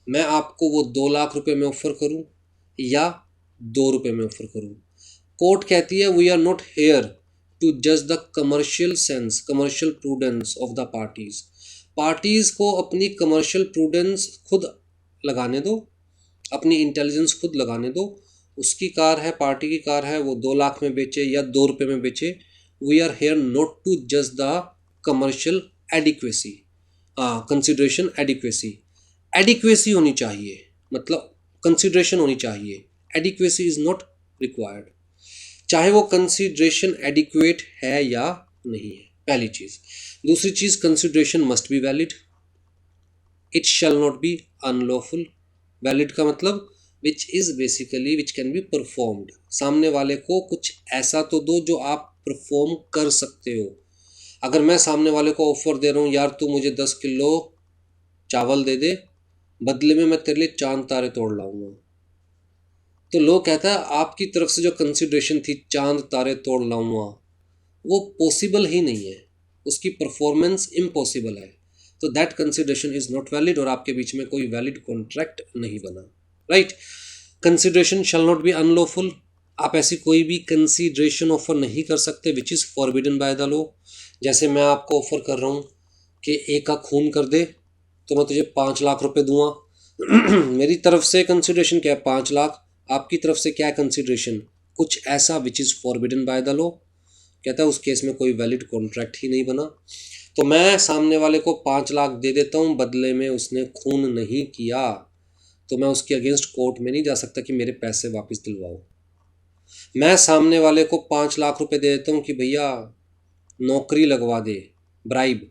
A: मैं आपको वो 2 लाख रुपए में ऑफर करूं या 2 रुपए में ऑफर करूं, कोर्ट कहती है we are not here to जज the commercial sense, commercial prudence of the parties. Parties को अपनी कमर्शियल प्रूडेंस खुद लगाने दो, अपनी इंटेलिजेंस खुद लगाने दो। उसकी कार है, पार्टी की कार है, वो 2 लाख में बेचे या 2 रुपए में बेचे, we are here not to जज the commercial adequacy, consideration adequacy. Adequacy होनी चाहिए, मतलब कंसिडरेशन होनी चाहिए, एडिक्वेसी इज नॉट रिक्वायर्ड, चाहे वो कंसिडरेशन एडिक्वेट है या नहीं है, पहली चीज। दूसरी चीज, consideration must be valid, it shall not B unlawful. Valid का मतलब which is basically which can be performed, सामने वाले को कुछ ऐसा तो दो जो आप परफॉर्म कर सकते हो। अगर मैं सामने वाले को ऑफर दे रहा हूँ, यार तू मुझे 10 किलो चावल दे दे, बदले में मैं तेरे लिए चांद तारे तोड़ लाऊंगा, तो लोग कहता है आपकी तरफ से जो कंसिडरेशन थी चांद तारे तोड़ लाऊंगा, वो पॉसिबल ही नहीं है, उसकी परफॉर्मेंस इम्पॉसिबल है, तो that consideration is not valid, और आपके बीच में कोई वैलिड कॉन्ट्रैक्ट नहीं बना, right. Consideration shell not B unlawful, आप ऐसी कोई भी कंसिडरेशन ऑफर नहीं कर सकते which is forbidden by the law. जैसे मैं आपको ऑफर कर रहा हूँ कि एक का खून कर दे तो मैं तुझे 5 लाख रुपए दूंगा मेरी तरफ से कंसिडरेशन क्या है? 5 लाख। आपकी तरफ से क्या कंसिडरेशन? कुछ ऐसा which is forbidden by the law. कहता है उस केस में कोई वैलिड कॉन्ट्रैक्ट ही नहीं बना। तो मैं सामने वाले को 5 लाख दे देता हूँ, बदले में उसने खून नहीं किया, तो मैं उसके अगेंस्ट कोर्ट में नहीं जा सकता कि मेरे पैसे वापस दिलवाओ। मैं सामने वाले को 5 लाख रुपए दे देता हूँ कि भैया नौकरी लगवा दे, ब्राइब,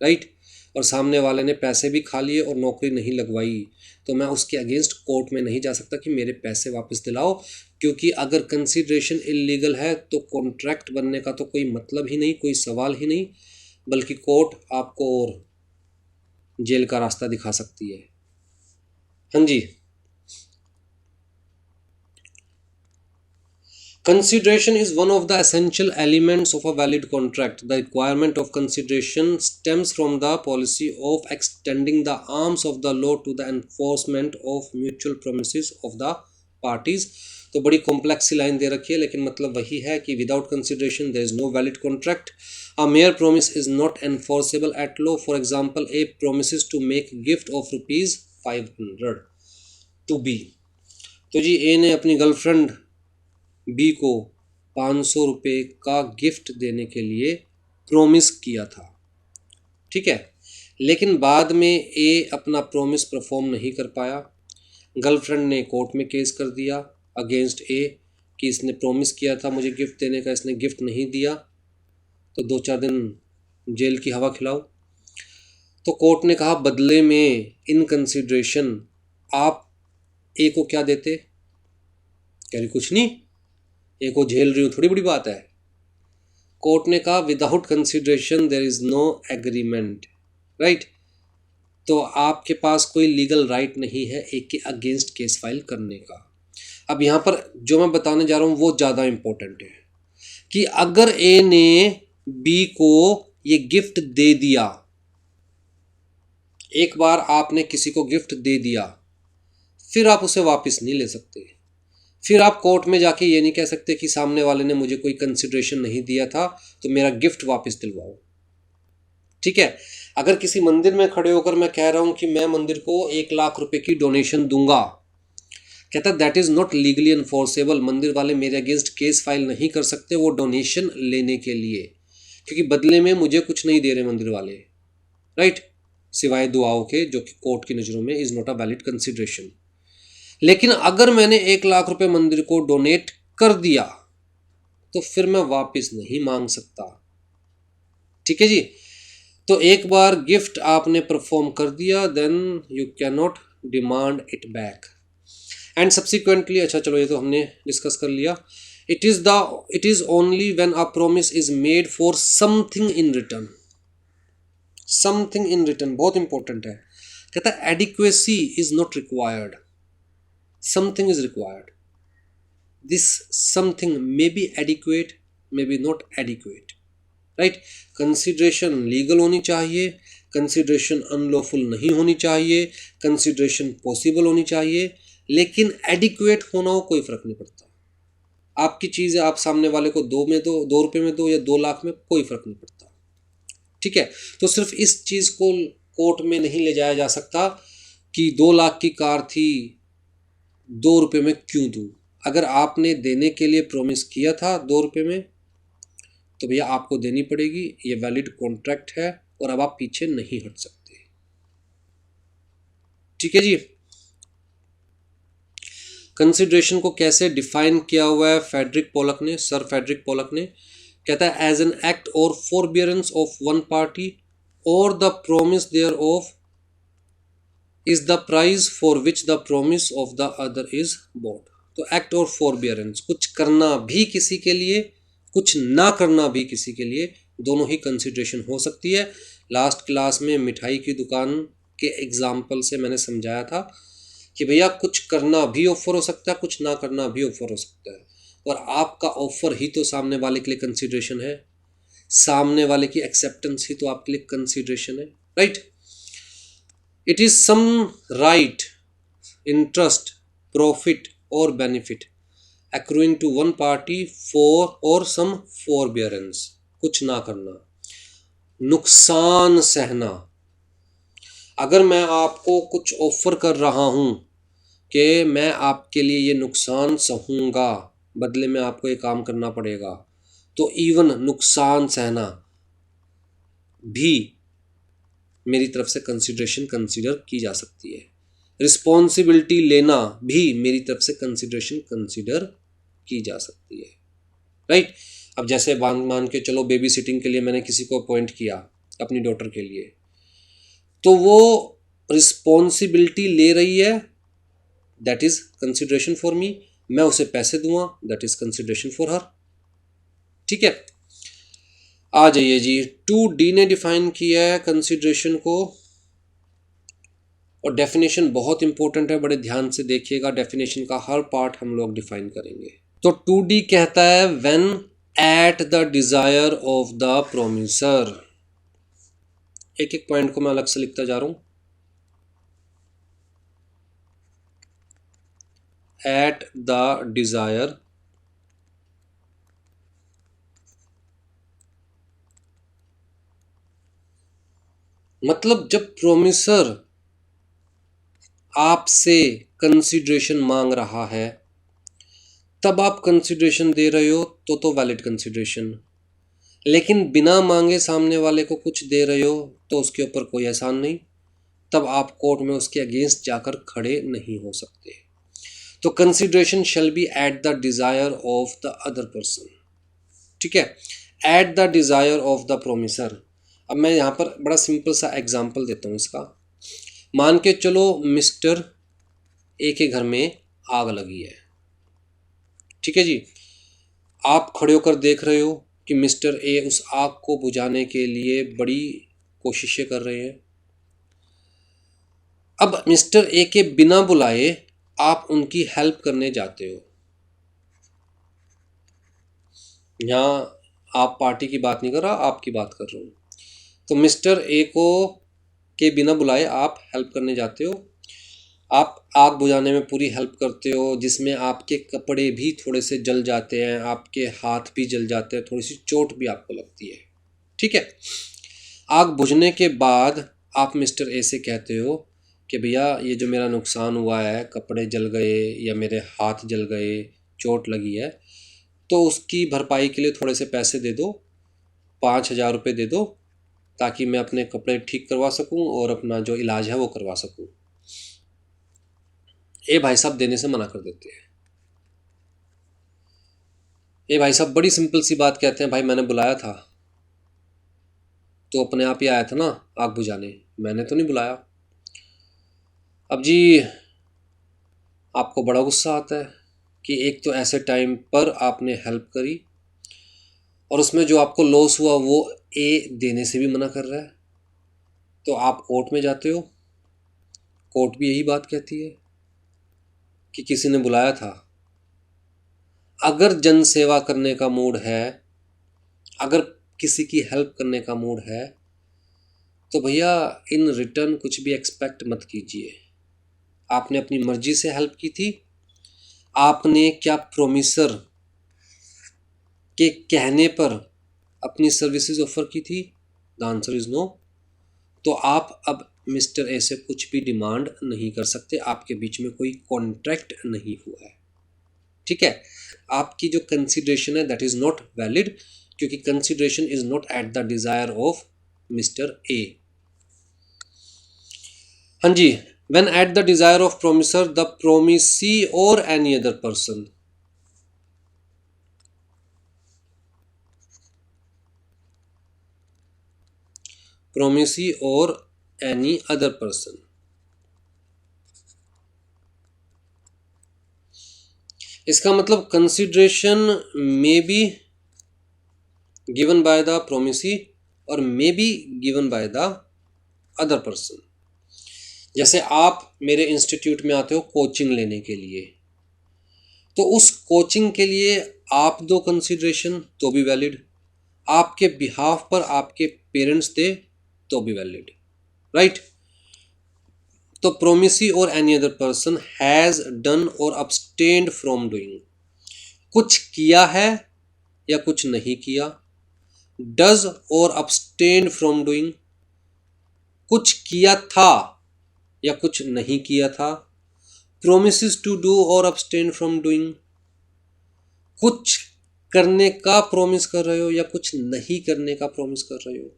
A: राइट, और सामने वाले ने पैसे भी खा लिए और नौकरी नहीं लगवाई, तो मैं उसके अगेंस्ट कोर्ट में नहीं जा सकता कि मेरे पैसे वापस दिलाओ, क्योंकि अगर कंसिडरेशन इलीगल है तो कॉन्ट्रैक्ट बनने का तो कोई मतलब ही नहीं, कोई सवाल ही नहीं, बल्कि कोर्ट आपको और जेल का रास्ता दिखा सकती है। हाँ जी, Consideration is one of the essential elements of a valid contract. The requirement of consideration stems from the policy of extending the arms of the law to the enforcement of mutual promises of the parties. तो बड़ी complex सी line दे रखी है, लेकिन मतलब वही है कि without consideration there is no valid contract. A mere promise is not enforceable at law. For example, A promises to make gift of rupees 500 to B. तो जी ए ने अपनी गर्लफ्रेंड बी को 500 रुपये का गिफ्ट देने के लिए प्रोमिस किया था, ठीक है. लेकिन बाद में ए अपना प्रोमिस परफॉर्म नहीं कर पाया. गर्लफ्रेंड ने कोर्ट में केस कर दिया अगेंस्ट ए कि इसने प्रोमिस किया था मुझे गिफ्ट देने का, इसने गिफ्ट नहीं दिया, तो 2-4 दिन जेल की हवा खिलाओ. तो कोर्ट ने कहा बदले में इन कंसिडरेशन आप ए को क्या देते. कह रही कुछ नहीं, ए को झेल रही हूँ, थोड़ी बड़ी बात है. कोर्ट ने कहा without consideration there is no agreement, right. तो आपके पास कोई लीगल राइट नहीं है ए के अगेंस्ट केस फाइल करने का. अब यहाँ पर जो मैं बताने जा रहा हूँ वो ज़्यादा इम्पोर्टेंट है कि अगर ए ने बी को ये गिफ्ट दे दिया, एक बार आपने किसी को गिफ्ट दे दिया, फिर आप उसे वापस नहीं ले सकते. फिर आप कोर्ट में जाके ये नहीं कह सकते कि सामने वाले ने मुझे कोई कंसिडरेशन नहीं दिया था तो मेरा गिफ्ट वापस दिलवाओ, ठीक है. अगर किसी मंदिर में खड़े होकर मैं कह रहा हूं कि मैं मंदिर को 1 लाख रुपए की डोनेशन दूंगा, कहता that is not legally enforceable. मंदिर वाले मेरे अगेंस्ट केस फाइल नहीं कर सकते वो डोनेशन लेने के लिए, क्योंकि बदले में मुझे कुछ नहीं दे रहे मंदिर वाले, राइट, सिवाय दुआओं के, जो कि कोर्ट की नज़रों में is not a valid consideration. लेकिन अगर मैंने 1 लाख रुपए मंदिर को डोनेट कर दिया तो फिर मैं वापस नहीं मांग सकता, ठीक है जी. तो एक बार गिफ्ट आपने परफॉर्म कर दिया then you cannot demand it back. And subsequently, अच्छा चलो ये तो हमने डिस्कस कर लिया. It is only when a promise is made for something in return. Something in return बहुत इंपॉर्टेंट है. कहता है adequacy is not required, something is required. This something may be adequate, may be not adequate, right. Consideration legal होनी चाहिए, consideration unlawful नहीं होनी चाहिए, consideration possible होनी चाहिए, लेकिन adequate होना हो कोई फर्क नहीं पड़ता. आपकी चीज़ है, आप सामने वाले को 2 रुपये में दो या 2 लाख में, कोई फर्क नहीं पड़ता, ठीक है. तो सिर्फ इस चीज़ को कोर्ट में नहीं ले जाया जा सकता कि 2 लाख की कार थी 2 रुपये में क्यों दूँ. अगर आपने देने के लिए प्रॉमिस किया था 2 रुपये में तो भैया आपको देनी पड़ेगी, ये वैलिड कॉन्ट्रैक्ट है और अब आप पीछे नहीं हट सकते, ठीक है जी. कंसिडरेशन को कैसे डिफाइन किया हुआ है फ्रेडरिक पोलक ने, सर फ्रेडरिक पोलक ने. कहता है एज एन एक्ट और फॉरबियरेंस ऑफ वन पार्टी और the promise thereof is the price for which the promise of the other is bought. तो एक्ट और फॉरबियरेंस, कुछ करना भी किसी के लिए, कुछ ना करना भी किसी के लिए, दोनों ही कंसिडरेशन हो सकती है. लास्ट क्लास में मिठाई की दुकान के एग्जाम्पल से मैंने समझाया था कि भैया कुछ करना भी ऑफर हो सकता है, कुछ ना करना भी ऑफर हो सकता है, और आपका ऑफर ही तो सामने वाले के लिए कंसिडरेशन है, सामने वाले की एक्सेप्टेंस ही तो आपके लिए कंसिडरेशन है, right. It is some right, interest, profit or benefit accruing to one party for or some forbearance. कुछ ना करना, नुकसान सहना. अगर मैं आपको कुछ ऑफर कर रहा हूँ कि मैं आपके लिए ये नुकसान सहूँगा, बदले में आपको ये काम करना पड़ेगा, तो इवन नुकसान सहना भी मेरी तरफ से कंसिडरेशन कंसीडर की जा सकती है. रिस्पॉन्सिबिलिटी लेना भी मेरी तरफ से कंसिडरेशन कंसीडर की जा सकती है, राइट. अब जैसे मान के चलो बेबी सिटिंग के लिए मैंने किसी को अपॉइंट किया अपनी डॉटर के लिए, तो वो रिस्पॉन्सिबिलिटी ले रही है, that is consideration for me. मैं उसे पैसे दूंगा, that is consideration for her, ठीक है. आ जाइए जी, 2D ने डिफाइन किया है कंसिडरेशन को, और डेफिनेशन बहुत इंपॉर्टेंट है, बड़े ध्यान से देखिएगा, डेफिनेशन का हर पार्ट हम लोग डिफाइन करेंगे. तो 2D कहता है when at the desire of the promisor. एक एक पॉइंट को मैं अलग से लिखता जा रहा हूं। एट द डिजायर मतलब जब प्रोमिसर आपसे कंसिडरेशन मांग रहा है तब आप कंसिडरेशन दे रहे हो तो वैलिड कंसिडरेशन। लेकिन बिना मांगे सामने वाले को कुछ दे रहे हो तो उसके ऊपर कोई एहसान नहीं, तब आप कोर्ट में उसके अगेंस्ट जाकर खड़े नहीं हो सकते। तो consideration shall be eight the desire of the other person. ठीक है, eight the desire of the promisor. अब मैं यहाँ पर बड़ा सिंपल सा एग्जांपल देता हूँ इसका। मान के चलो मिस्टर ए के घर में आग लगी है। ठीक है जी, आप खड़े होकर देख रहे हो कि मिस्टर ए उस आग को बुझाने के लिए बड़ी कोशिशें कर रहे हैं। अब मिस्टर ए के बिना बुलाए आप उनकी हेल्प करने जाते हो। यहाँ आप पार्टी की बात नहीं कर रहा, आपकी बात कर रहा हूँ। तो मिस्टर ए को के बिना बुलाए आप हेल्प करने जाते हो। आप आग बुझाने में पूरी हेल्प करते हो, जिसमें आपके कपड़े भी थोड़े से जल जाते हैं, आपके हाथ भी जल जाते हैं, थोड़ी सी चोट भी आपको लगती है। ठीक है, आग बुझने के बाद आप मिस्टर ए से कहते हो कि भैया ये जो मेरा नुकसान हुआ है, कपड़े जल गए या मेरे हाथ जल गए, चोट लगी है, तो उसकी भरपाई के लिए थोड़े से पैसे दे दो, 5,000 रुपये दे दो, ताकि मैं अपने कपड़े ठीक करवा सकूं और अपना जो इलाज है वो करवा सकूं। ए भाई साहब देने से मना कर देते हैं। ए भाई साहब बड़ी सिंपल सी बात कहते हैं, भाई मैंने बुलाया था तो अपने आप ही आया था ना आग बुझाने, मैंने तो नहीं बुलाया। अब जी आपको बड़ा गुस्सा आता है कि एक तो ऐसे टाइम पर आपने हेल्प करी और उसमें जो आपको लॉस हुआ वो ए देने से भी मना कर रहा है। तो आप कोर्ट में जाते हो, कोर्ट भी यही बात कहती है कि किसी ने बुलाया था। अगर जन सेवा करने का मूड है, अगर किसी की हेल्प करने का मूड है, तो भैया इन रिटर्न कुछ भी एक्सपेक्ट मत कीजिए। आपने अपनी मर्जी से हेल्प की थी, आपने क्या प्रोमिसर के कहने पर अपनी सर्विसेज ऑफर की थी? The answer is no. तो आप अब मिस्टर ए से कुछ भी डिमांड नहीं कर सकते, आपके बीच में कोई कॉन्ट्रैक्ट नहीं हुआ है। ठीक है, आपकी जो कंसिडरेशन है दैट इज नॉट वैलिड, क्योंकि consideration is not at the desire of mister A. हाँ जी, when at the desire of promisor the promisee और एनी अदर पर्सन। प्रोमिसी और एनी अदर पर्सन, इसका मतलब consideration may be given by the promisee और may be given by the other person. जैसे आप मेरे इंस्टीट्यूट में आते हो कोचिंग लेने के लिए, तो उस कोचिंग के लिए आप दो कंसिडरेशन तो भी वैलिड, आपके बिहाफ पर आपके पेरेंट्स दे तो भी वैलिड, राइट। तो प्रोमिसी और any other person has done और अब्सटेन्ड फ्रॉम डूइंग, कुछ किया है या कुछ नहीं किया। डज और अब्सटेन्ड फ्रॉम डूइंग, कुछ किया था या कुछ नहीं किया था। प्रोमिसेस टू डू और अब्सटेन फ्रॉम डूइंग, कुछ करने का प्रॉमिस कर रहे हो या कुछ नहीं करने का प्रॉमिस कर रहे हो।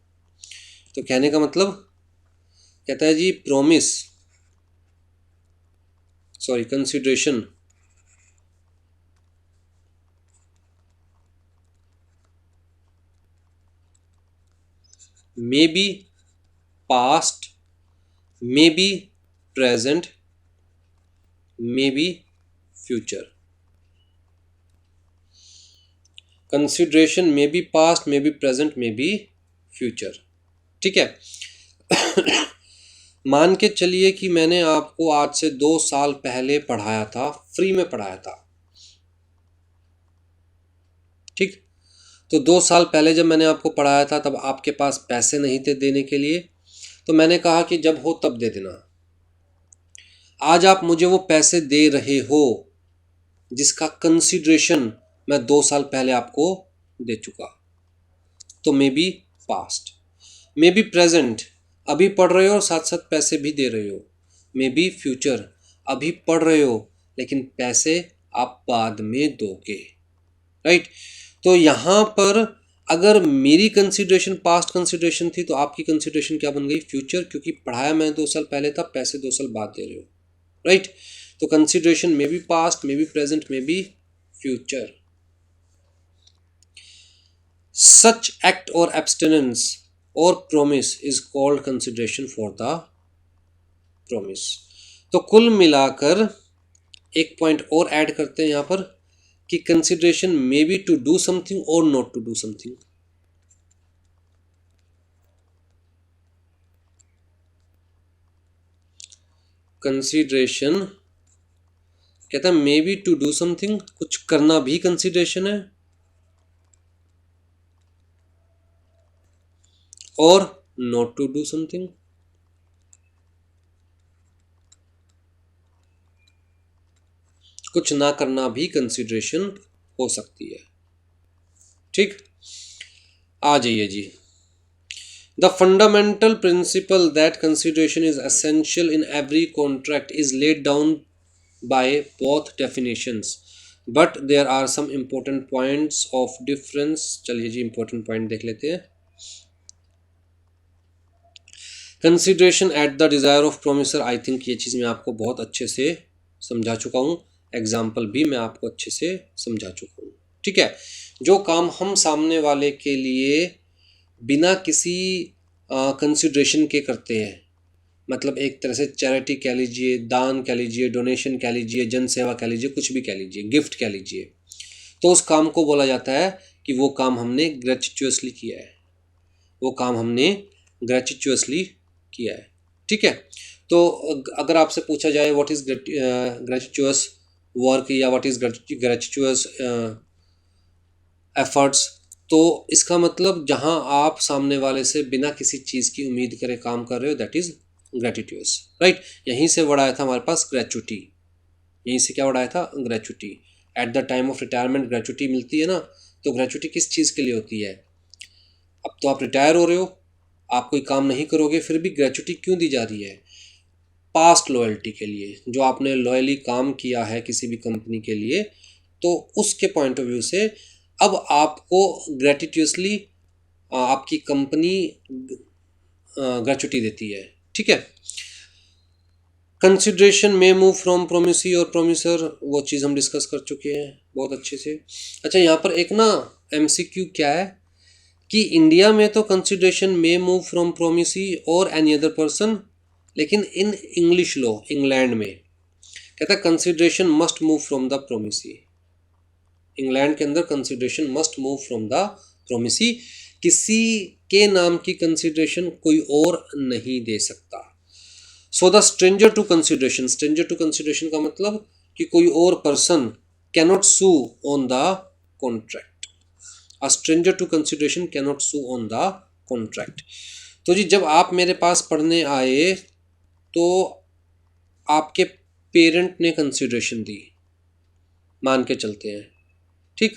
A: तो कहने का मतलब कहता है जी promise sorry consideration may be past, may be present, may be future. Consideration may be past, may be present, may be future. ठीक है, मान के चलिए कि मैंने आपको आज से 2 साल पहले पढ़ाया था, फ्री में पढ़ाया था। ठीक। तो 2 साल पहले जब मैंने आपको पढ़ाया था तब आपके पास पैसे नहीं थे देने के लिए, तो मैंने कहा कि जब हो तब दे देना। आज आप मुझे वो पैसे दे रहे हो जिसका कंसिडरेशन मैं 2 साल पहले आपको दे चुका। तो मे be past, may be present, अभी पढ़ रहे हो और साथ साथ पैसे भी दे रहे हो। मे बी फ्यूचर, अभी पढ़ रहे हो लेकिन पैसे आप बाद में दोगे, राइट। तो यहाँ पर अगर मेरी कंसिडरेशन पास्ट कंसिडरेशन थी तो आपकी कंसिडरेशन क्या बन गई, फ्यूचर, क्योंकि पढ़ाया मैं 2 साल पहले था, पैसे 2 साल बाद दे रहे हो, राइट। तो consideration may be past, may be present, may be future. Such act और एब्सटेनेंस और promise is called consideration for the promise. तो कुल मिलाकर एक पॉइंट और ऐड करते हैं यहाँ पर कि consideration may be to do something और not to do something. Consideration कहता है may be to do something, कुछ करना भी कंसिडरेशन है, और नॉट टू डू समथिंग, कुछ ना करना भी कंसिडरेशन हो सकती है। ठीक, आ जाइए जी। The fundamental principle that consideration is essential in every contract is laid down by both definitions, but there are some important points of difference. चलिए जी, इंपॉर्टेंट पॉइंट देख लेते हैं। Consideration at the desire of promisor, I think ये चीज़ मैं आपको बहुत अच्छे से समझा चुका हूँ, एग्जाम्पल भी मैं आपको अच्छे से समझा चुका हूँ। ठीक है, जो काम हम सामने वाले के लिए बिना किसी कंसिडरेशन के करते हैं, मतलब एक तरह से चैरिटी कह लीजिए, दान कह लीजिए, डोनेशन कह लीजिए, जन सेवा कह लीजिए, कुछ भी कह लीजिए, गिफ्ट कह लीजिए, तो उस काम को बोला जाता है कि वो काम हमने ग्रेचुअसली किया है, वो काम हमने ग्रेचुअसली किया है। ठीक है, तो अगर आपसे पूछा जाए व्हाट इज़ ग्रेचुअस वर्क या व्हाट इज़ ग्रेचुअस एफर्ट्स, तो इसका मतलब जहां आप सामने वाले से बिना किसी चीज़ की उम्मीद करे काम कर रहे हो, दैट इज़ ग्रेटिट्यूस, राइट। यहीं से वर्ड आया था हमारे पास ग्रेचुटी, यहीं से क्या वर्ड आया था, gratuity. At the time of retirement gratuity मिलती है ना, तो ग्रेचुटी किस चीज़ के लिए होती है, अब तो आप रिटायर हो रहे हो, आप कोई काम नहीं करोगे, फिर भी ग्रेचुटी क्यों दी जा रही है, पास्ट लॉयल्टी के लिए, जो आपने लॉयली काम किया है किसी भी कंपनी के लिए, तो उसके पॉइंट ऑफ व्यू से अब आपको ग्रेटिट्यूसली आपकी कंपनी ग्रेचुटी देती है। ठीक है, कंसिडरेशन में मूव फ्रॉम प्रोमिसी और प्रोमिसर, वो चीज़ हम डिस्कस कर चुके हैं बहुत अच्छे से। अच्छा, यहाँ पर एक ना एमसीक्यू क्या है कि इंडिया में तो कंसिडरेशन में मूव फ्रॉम प्रोमिसी और एनी अदर पर्सन, लेकिन इन इंग्लिश लॉ इंग्लैंड में कहता है consideration must move from the promisee. England के अंदर consideration must move from the promisee, किसी के नाम की कंसिडरेशन कोई और नहीं दे सकता। So the stranger to consideration, stranger to consideration का मतलब कि कोई और person cannot sue on the contract, a stranger to consideration cannot sue on the contract. तो जी, जब आप मेरे पास पढ़ने आए तो आपके पेरेंट ने कंसिडरेशन दी, मान के चलते हैं, ठीक,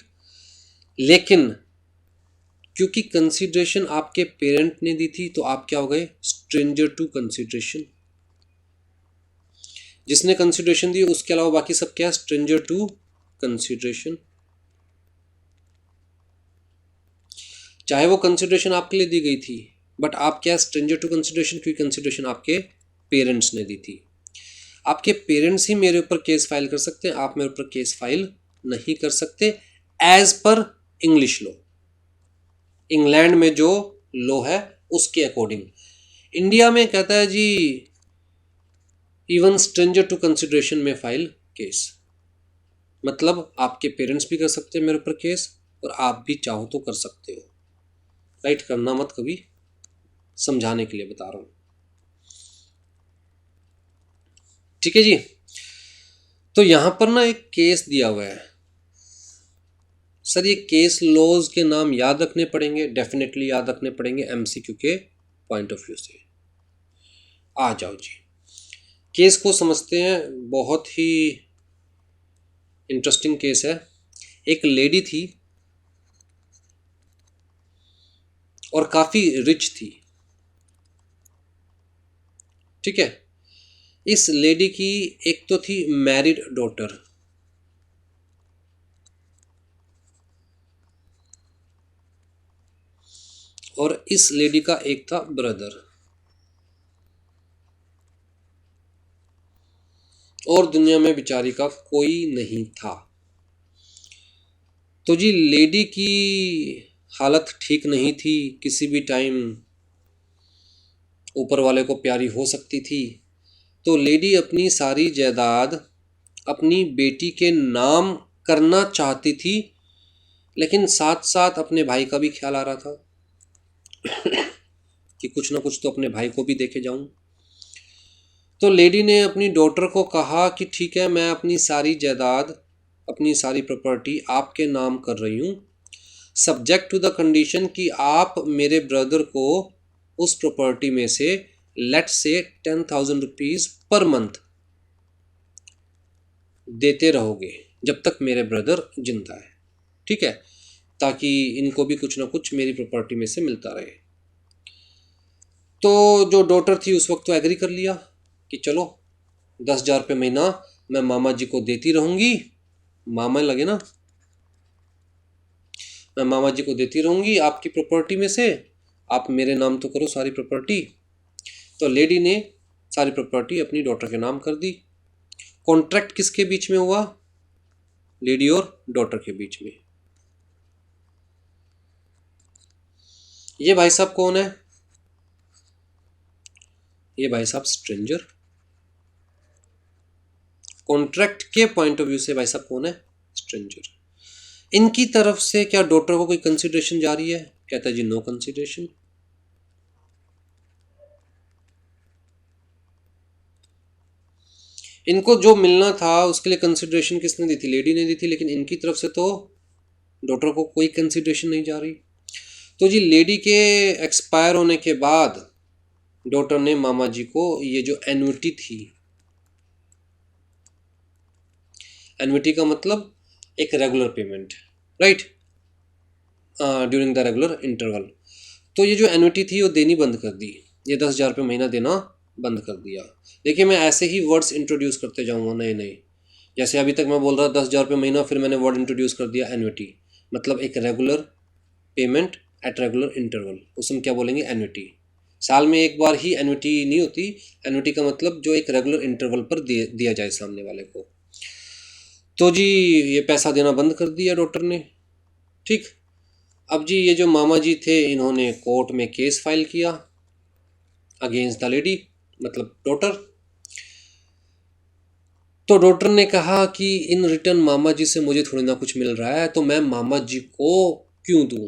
A: लेकिन क्योंकि कंसिडरेशन आपके पेरेंट ने दी थी तो आप क्या हो गए, स्ट्रेंजर टू कंसिडरेशन। जिसने कंसिडरेशन दी उसके अलावा बाकी सब क्या, स्ट्रेंजर टू कंसिडरेशन। चाहे वो कंसिडरेशन आपके लिए दी गई थी, बट आप क्या, स्ट्रेंजर टू कंसिडरेशन, क्योंकि कंसिडरेशन आपके पेरेंट्स ने दी थी। आपके पेरेंट्स ही मेरे ऊपर केस फाइल कर सकते हैं, आप मेरे ऊपर केस फाइल नहीं कर सकते, as per English law, England में जो लॉ है उसके अकॉर्डिंग। इंडिया में कहता है जी इवन स्ट्रेंजर टू कंसिडरेशन में फाइल केस, मतलब आपके पेरेंट्स भी कर सकते हैं मेरे ऊपर केस, और आप भी चाहो तो कर सकते हो, राइट। करना मत कभी, समझाने के लिए बता रहा हूं। ठीक है जी, तो यहां पर ना एक केस दिया हुआ है, सर ये केस लॉज के नाम याद रखने पड़ेंगे, डेफिनेटली याद रखने पड़ेंगे एमसीक्यू के पॉइंट ऑफ व्यू से। आ जाओ जी, केस को समझते हैं। बहुत ही इंटरेस्टिंग केस है। एक लेडी थी और काफ़ी रिच थी, ठीक है। इस लेडी की एक तो थी मैरिड डॉटर, और इस लेडी का एक था ब्रदर, और दुनिया में बेचारी का कोई नहीं था। तो जी लेडी की हालत ठीक नहीं थी, किसी भी टाइम ऊपर वाले को प्यारी हो सकती थी। तो लेडी अपनी सारी जायदाद अपनी बेटी के नाम करना चाहती थी, लेकिन साथ साथ अपने भाई का भी ख्याल आ रहा था कि कुछ ना कुछ तो अपने भाई को भी देखे जाऊं। तो लेडी ने अपनी डॉटर को कहा कि ठीक है, मैं अपनी सारी जायदाद, अपनी सारी प्रॉपर्टी आपके नाम कर रही हूँ, सब्जेक्ट टू द कंडीशन कि आप मेरे ब्रदर को उस प्रॉपर्टी में से लेट से 10,000 रुपीज़ पर मंथ देते रहोगे जब तक मेरे ब्रदर जिंदा है, ठीक है, ताकि इनको भी कुछ ना कुछ मेरी प्रॉपर्टी में से मिलता रहे। तो जो डॉटर थी उस वक्त तो एग्री कर लिया कि चलो 10,000 रुपये महीना मैं मामा जी को देती रहूँगी, मामा लगे ना, मैं मामा जी को देती रहूँगी आपकी प्रॉपर्टी में से, आप मेरे नाम तो करो सारी प्रॉपर्टी। तो लेडी ने सारी प्रॉपर्टी अपनी डॉटर के नाम कर दी। कॉन्ट्रैक्ट किसके बीच में हुआ? लेडी और डॉटर के बीच में। ये भाई साहब कौन है? ये भाई साहब स्ट्रेंजर। कॉन्ट्रैक्ट के पॉइंट ऑफ व्यू से भाई साहब कौन है? स्ट्रेंजर। इनकी तरफ से क्या डॉटर को कोई कंसिडरेशन जा रही है? कहता है जी नो कंसिडरेशन। इनको जो मिलना था उसके लिए कंसिडरेशन किसने दी थी? लेडी ने दी थी, लेकिन इनकी तरफ से तो डॉटर को कोई कंसिडरेशन नहीं जा रही। तो जी लेडी के एक्सपायर होने के बाद डॉटर ने मामा जी को ये जो एन्युटी थी, एन्युटी का मतलब एक regular payment, right, during the regular interval, तो ये जो एन्युटी थी वो देनी बंद कर दी। ये 10,000 रुपये महीना देना बंद कर दिया। देखिए मैं ऐसे ही वर्ड्स इंट्रोड्यूस करते जाऊँगा नए नए। जैसे अभी तक मैं बोल रहा 10,000 रुपये महीना, फिर मैंने वर्ड इंट्रोड्यूस कर दिया एन्युटी, मतलब एक regular payment at regular interval, उसमें क्या बोलेंगे? एन्युटी। साल में एक बार ही एन्युटी नहीं होती, एन्युटी का मतलब जो एक रेगुलर इंटरवल पर दिया जाए सामने वाले को। तो जी ये पैसा देना बंद कर दिया डॉक्टर ने, ठीक। अब जी ये जो मामा जी थे इन्होंने कोर्ट में केस फाइल किया अगेंस्ट द लेडी, मतलब डॉटर। तो डॉक्टर ने कहा कि इन रिटर्न मामा जी से मुझे थोड़ी ना कुछ मिल रहा है, तो मैं मामा जी को क्यों दूं?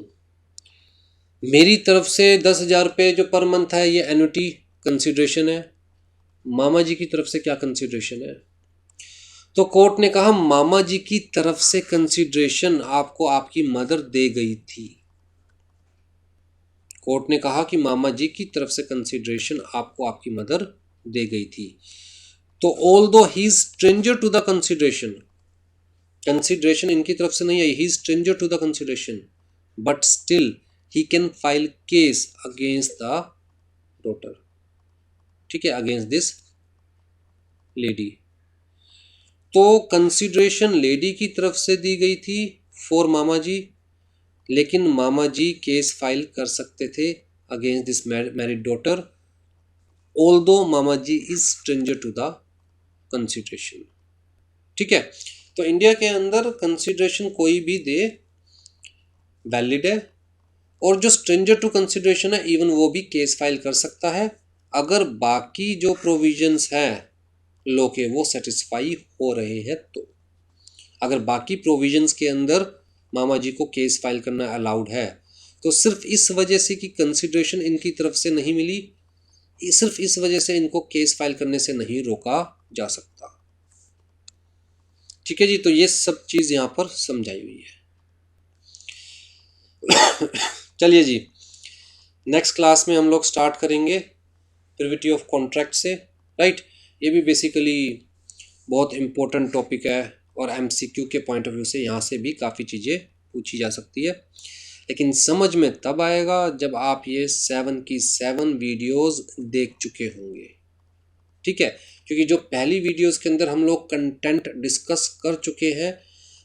A: मेरी तरफ से 10,000 रुपये जो पर मंथ है ये एन्युटी कंसिडरेशन है, मामा जी की तरफ से क्या कंसिडरेशन है? तो कोर्ट ने कहा मामा जी की तरफ से कंसिडरेशन आपको आपकी मदर दे गई थी। कोर्ट ने कहा कि मामा जी की तरफ से कंसिडरेशन आपको आपकी मदर दे गई थी। तो although he is stranger to the consideration, consideration इनकी तरफ से नहीं आई, he is stranger to the consideration, but still he can file case against the daughter, ठीक है, अगेंस्ट दिस लेडी। तो कंसिडरेशन लेडी की तरफ से दी गई थी फॉर मामा जी, लेकिन मामा जी केस फाइल कर सकते थे against this married daughter, although मामा जी is stranger to the consideration, ठीक है। तो इंडिया के अंदर कंसिडरेशन कोई भी दे वैलिड है, और जो स्ट्रेंजर टू कंसिडरेशन है इवन वो भी केस फाइल कर सकता है अगर बाकी जो प्रोविजंस हैं लॉ के वो सेटिस्फाई हो रहे हैं। तो अगर बाकी प्रोविजंस के अंदर मामा जी को केस फाइल करना अलाउड है, तो सिर्फ इस वजह से कि कंसिडरेशन इनकी तरफ से नहीं मिली, सिर्फ इस वजह से इनको केस फाइल करने से नहीं रोका जा सकता, ठीक है जी। तो ये सब चीज़ यहाँ पर समझाई हुई है। चलिए जी, नेक्स्ट क्लास में हम लोग स्टार्ट करेंगे प्रिविटी ऑफ कॉन्ट्रैक्ट से, राइट। ये भी बेसिकली बहुत इम्पोर्टेंट टॉपिक है और एमसीक्यू के पॉइंट ऑफ व्यू से यहाँ से भी काफ़ी चीज़ें पूछी जा सकती है, लेकिन समझ में तब आएगा जब आप ये 7 की 7 वीडियोस देख चुके होंगे, ठीक है। क्योंकि जो पहली वीडियोस के अंदर हम लोग कंटेंट डिस्कस कर चुके हैं,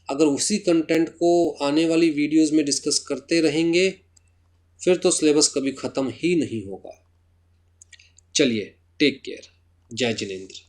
A: अगर उसी कंटेंट को आने वाली वीडियोस में डिस्कस करते रहेंगे फिर तो सिलेबस कभी ख़त्म ही नहीं होगा। चलिए, टेक केयर, जय जिनेंद्र।